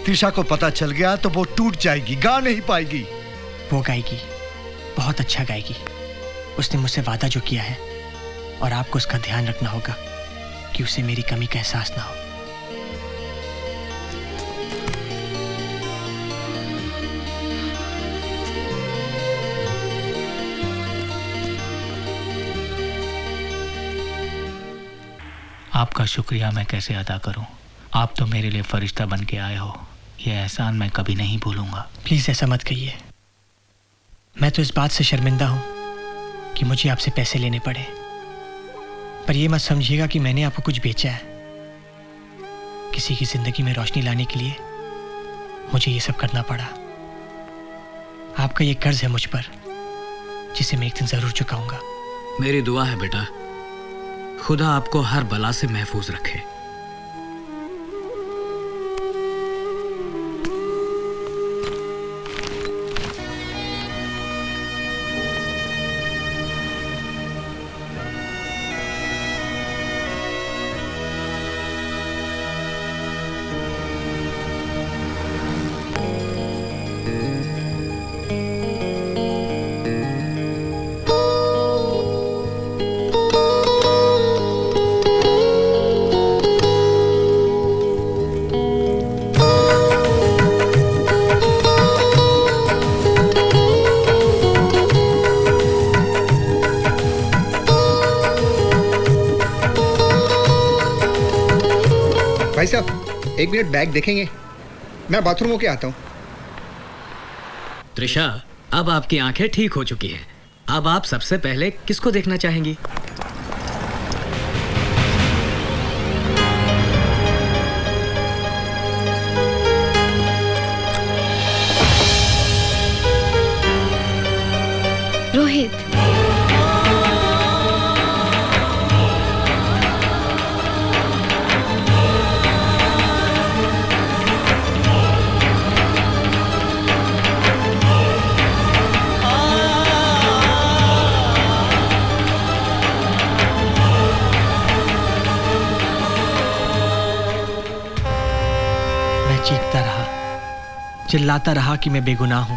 त्रिशा को पता चल गया तो वो टूट जाएगी, गा नहीं पाएगी। वो गाएगी, बहुत अच्छा गाएगी। उसने मुझसे वादा जो किया है, और आपको उसका ध्यान रखना होगा। कि उसे मेरी कमी का एहसास ना हो। आपका शुक्रिया मैं कैसे अदा करूं? आप तो मेरे लिए फरिश्ता बन के आए हो। यह एहसान मैं कभी नहीं भूलूंगा। प्लीज ऐसा मत कहिए। मैं तो इस बात से शर्मिंदा हूं कि मुझे आपसे पैसे लेने पड़े, पर यह मत समझिएगा कि मैंने आपको कुछ बेचा है। किसी की जिंदगी में रोशनी लाने के लिए मुझे ये सब करना पड़ा। आपका ये कर्ज है मुझ पर, जिसे मैं एक दिन जरूर चुकाऊंगा। मेरी दुआ है बेटा, खुदा आपको हर बला से महफूज रखे। भाई साहब, एक मिनट बैग देखेंगे? मैं बाथरूम होके आता हूँ। त्रिशा, अब आपकी आंखें ठीक हो चुकी हैं। अब आप सबसे पहले किसको देखना चाहेंगी? रोहित। चीखता रहा, चिल्लाता रहा कि मैं बेगुनाह हूं,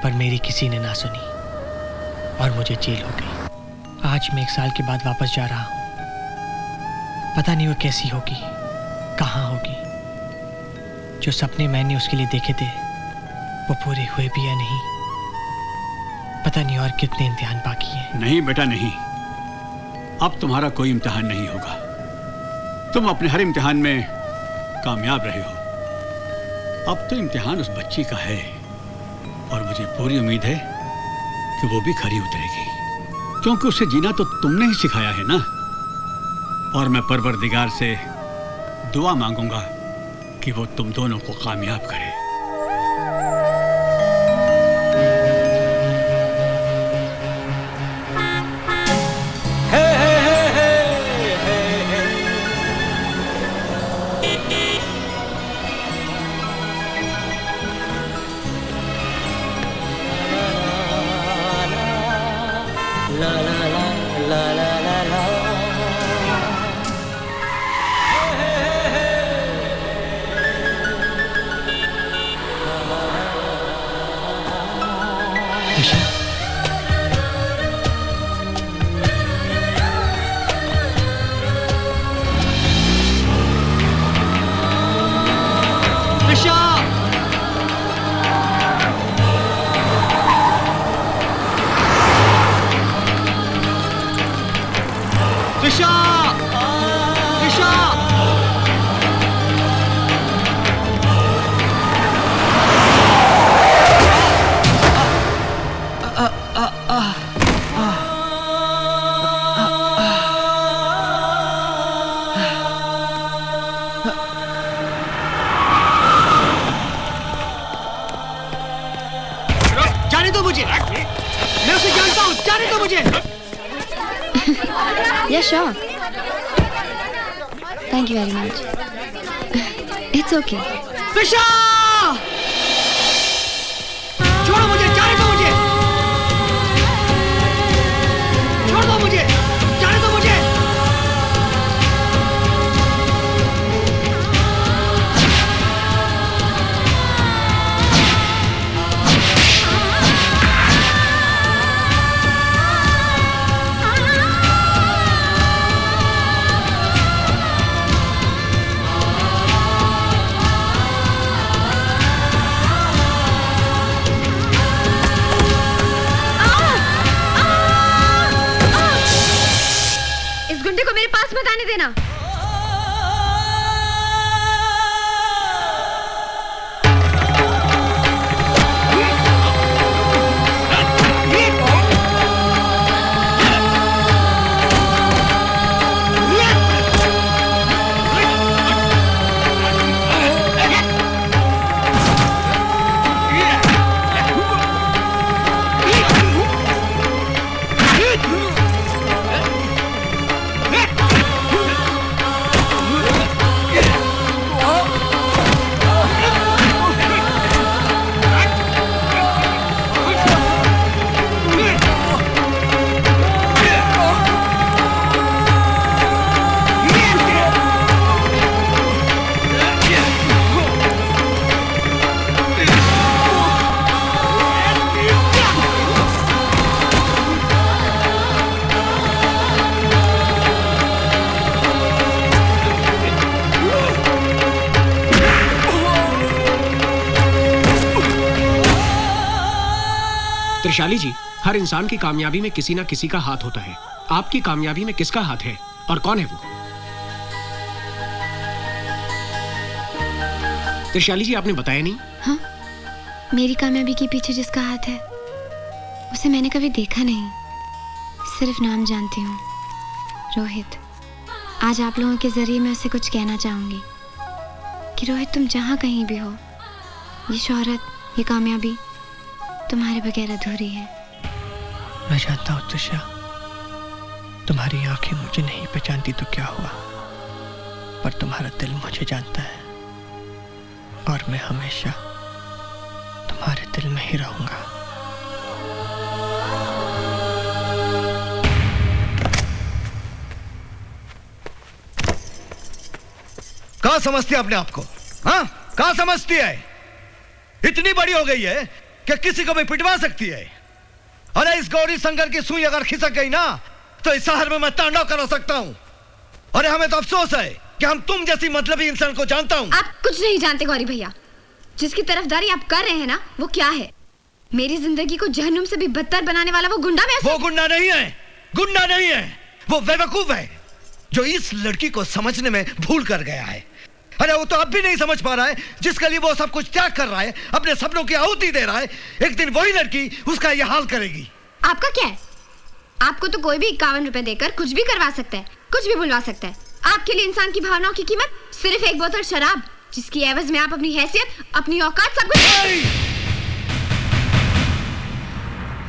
पर मेरी किसी ने ना सुनी और मुझे जेल हो गई। आज मैं 1 साल के बाद वापस जा रहा हूं। पता नहीं वो कैसी होगी, कहां होगी। जो सपने मैंने उसके लिए देखे थे वो पूरे हुए भी या नहीं, पता नहीं और कितने इम्तिहान बाकी हैं। नहीं बेटा नहीं, अब तुम्हारा कोई इम्तिहान नहीं होगा। तुम अपने हर इम्तिहान में कामयाब रहे हो। अब तो इम्तिहान उस बच्ची का है और मुझे पूरी उम्मीद है कि वो भी खरी उतरेगी, क्योंकि उसे जीना तो तुमने ही सिखाया है ना। और मैं परवरदिगार से दुआ मांगूंगा कि वो तुम दोनों को कामयाब करे। Yeah, sure. Thank you very much. It's okay. Trisha! छोड़ो मुझे, जाने दो मुझे! छोड़ दो मुझे! जाने दो मुझे! जाने देना। त्रिशाली जी, हर इंसान की कामयाबी में किसी ना किसी का हाथ होता है। आपकी कामयाबी में किसका हाथ है और कौन है वो? त्रिशाली जी, आपने बताया नहीं। हाँ, मेरी कामयाबी के पीछे जिसका हाथ है उसे मैंने कभी देखा नहीं, सिर्फ नाम जानती हूँ, रोहित। आज आप लोगों के जरिए मैं उसे कुछ कहना चाहूंगी कि रोहित, तुम जहाँ कहीं भी हो, ये शोहरत, ये कामयाबी तुम्हारे बगैर अधूरी है। मैं जानता हूँ त्रिशा, तुम्हारी आंखें मुझे नहीं पहचानती तो क्या हुआ, पर तुम्हारा दिल मुझे जानता है और मैं हमेशा तुम्हारे दिल में ही रहूंगा। कहाँ समझती है अपने आप को? हाँ, कहाँ समझती है? इतनी बड़ी हो गई है कि किसी को भी पिटवा सकती है। अरे इस गौरी शंकर की सुई अगर खिसक गई ना तो इस शहर में मैं तांडव करा सकता हूँ। अरे हमें तो अफसोस है कि हम तुम जैसी मतलबी इंसान को जानता हूँ। आप कुछ नहीं जानते गौरी भैया। जिसकी तरफदारी आप कर रहे हैं ना, वो क्या है? मेरी जिंदगी को जहन्नुम से भी बदतर बनाने वाला वो गुंडा में। वो गुंडा नहीं है, गुंडा नहीं है, वो बेवकूफ है जो इस लड़की को समझने में भूल कर गया है। अरे वो तो अब भी नहीं समझ पा रहा है जिसके लिए वो सब कुछ त्याग कर रहा है, अपने सपनों की आहुति दे रहा है। एक दिन वही लड़की उसका यह हाल करेगी। आपका क्या है? आपको तो कोई भी 51 रुपए देकर कुछ भी करवा सकता है, कुछ भी बुलवा सकता है। आपके लिए इंसान की भावनाओं की कीमत सिर्फ एक बोतल शराब, जिसकी एवज में आप अपनी हैसियत, अपनी औकात, सब कुछ।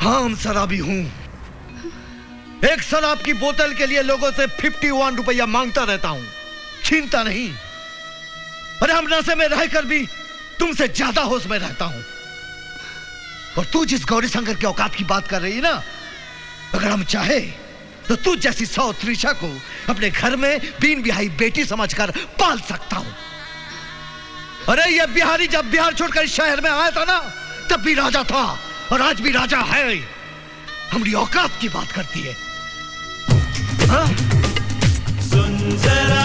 हाँ, शराबी हूँ। एक शराब की बोतल के लिए लोगों से 51 रुपया मांगता रहता हूँ, छीनता नहीं। अरे हम नशे में रहकर भी तुमसे ज्यादा होश में रहता हूं। और तू जिस गौरी शंकर की औकात की बात कर रही है ना, अगर हम चाहे तो तू जैसी 100 त्रिशा को अपने घर में बीन बिहाई बेटी समझकर पाल सकता हूं। अरे ये बिहारी जब बिहार छोड़कर इस शहर में आया था ना, तब भी राजा था और आज भी राजा है। हमारी औकात की बात करती है। हाँ? सुन जरा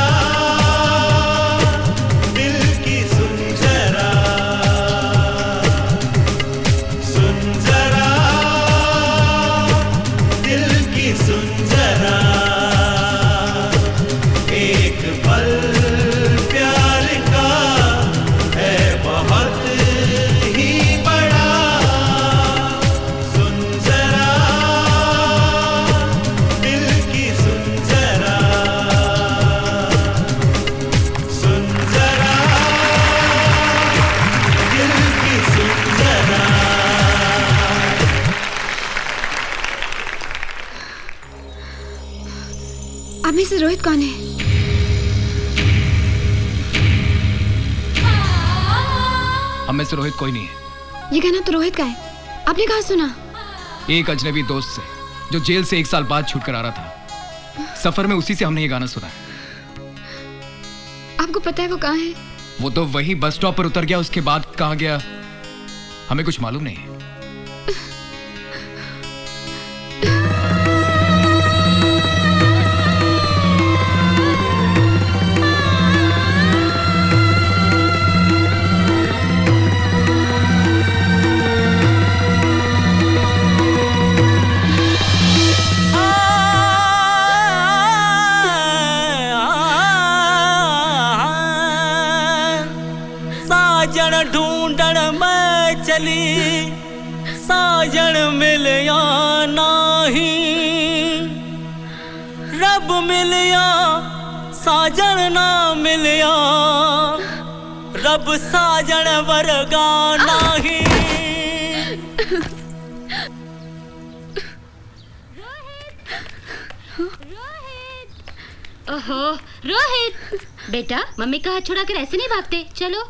आप में से रोहित कौन है? हम में से रोहित कोई नहीं है। ये गाना तो रोहित का है। आपने कहाँ सुना? एक अजनबी दोस्त से, जो जेल से 1 साल बाद छूट कर आ रहा था। सफर में उसी से हमने ये गाना सुना है। आपको पता है वो कहाँ है? वो तो वही बस स्टॉप पर उतर गया, उसके बाद कहाँ गया हमें कुछ मालूम नहीं। साजन ढूंढण मैं चली साजन मिलया नाही रब मिलया साजन ना मिलया रब साजन वर्गा नाही। ओहो रोहित, बेटा मम्मी का हाथ छुड़ाकर ऐसे नहीं भागते, चलो।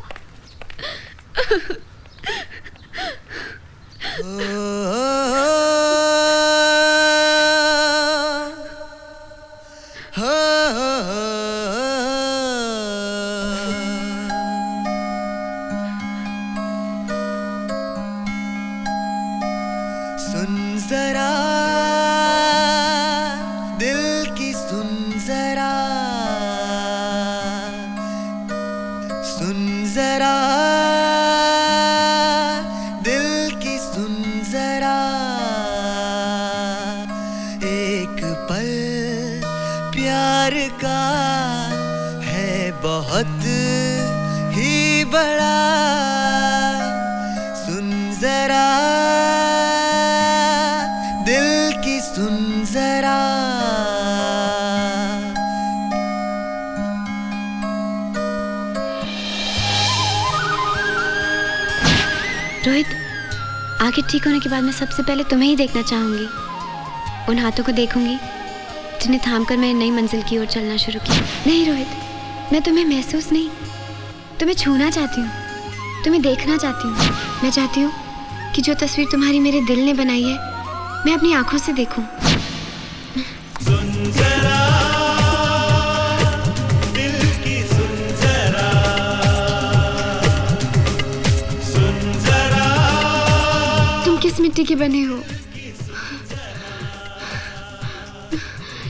सुन जरा दिल की सुन जरा सुन जरा दिल की सुन जरा एक पल प्यार का है बहुत ही बड़ा सुन जरा दिल की सुन जरा। रोहित, आगे ठीक होने के बाद मैं सबसे पहले तुम्हें ही देखना चाहूंगी। उन हाथों को देखूंगी जिन्हें थामकर मैंने नई मंजिल की ओर चलना शुरू किया। नहीं रोहित, मैं तुम्हें महसूस नहीं, तुम्हें छूना चाहती हूँ, तुम्हें देखना चाहती हूँ। मैं चाहती हूँ कि जो तस्वीर तुम्हारी मेरे दिल ने बनाई है मैं अपनी आंखों से देखूं। सुन जरा दिल की सुन जरा सुन जरा। तुम किस मिट्टी के बने हो?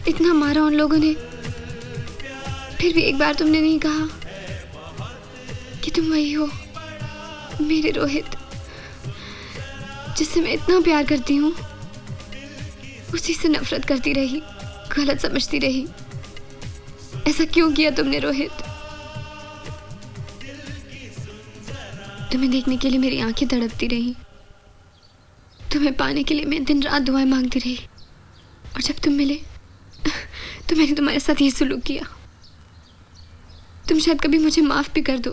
इतना मारा उन लोगों ने, फिर भी एक बार तुमने नहीं कहा कि तुम वही हो, मेरे रोहित, जिससे मैं इतना प्यार करती हूँ। उसी से नफरत करती रही, गलत समझती रही। ऐसा क्यों किया तुमने रोहित? तुम्हें देखने के लिए मेरी आंखें तड़पती रही, तुम्हें पाने के लिए मैं दिन रात दुआएं मांगती रही, और जब तुम मिले तो मैंने तुम्हारे साथ ये सुलूक किया। तुम शायद कभी मुझे माफ भी कर दो,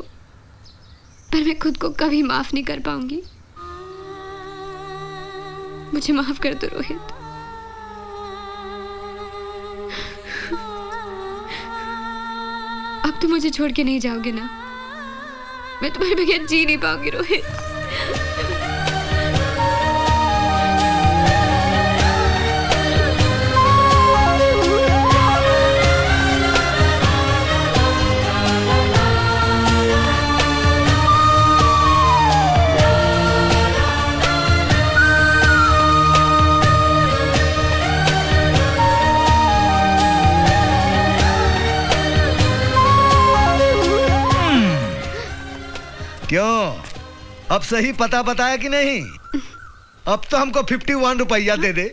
पर मैं खुद को कभी माफ नहीं कर पाऊंगी। मुझे माफ कर दो रोहित। अब तुम मुझे छोड़ के नहीं जाओगे ना? मैं तुम्हारे बगैर जी नहीं पाऊंगी रोहित। क्यों, अब सही पता बताया कि नहीं? अब तो हमको 51 रुपया दे दे।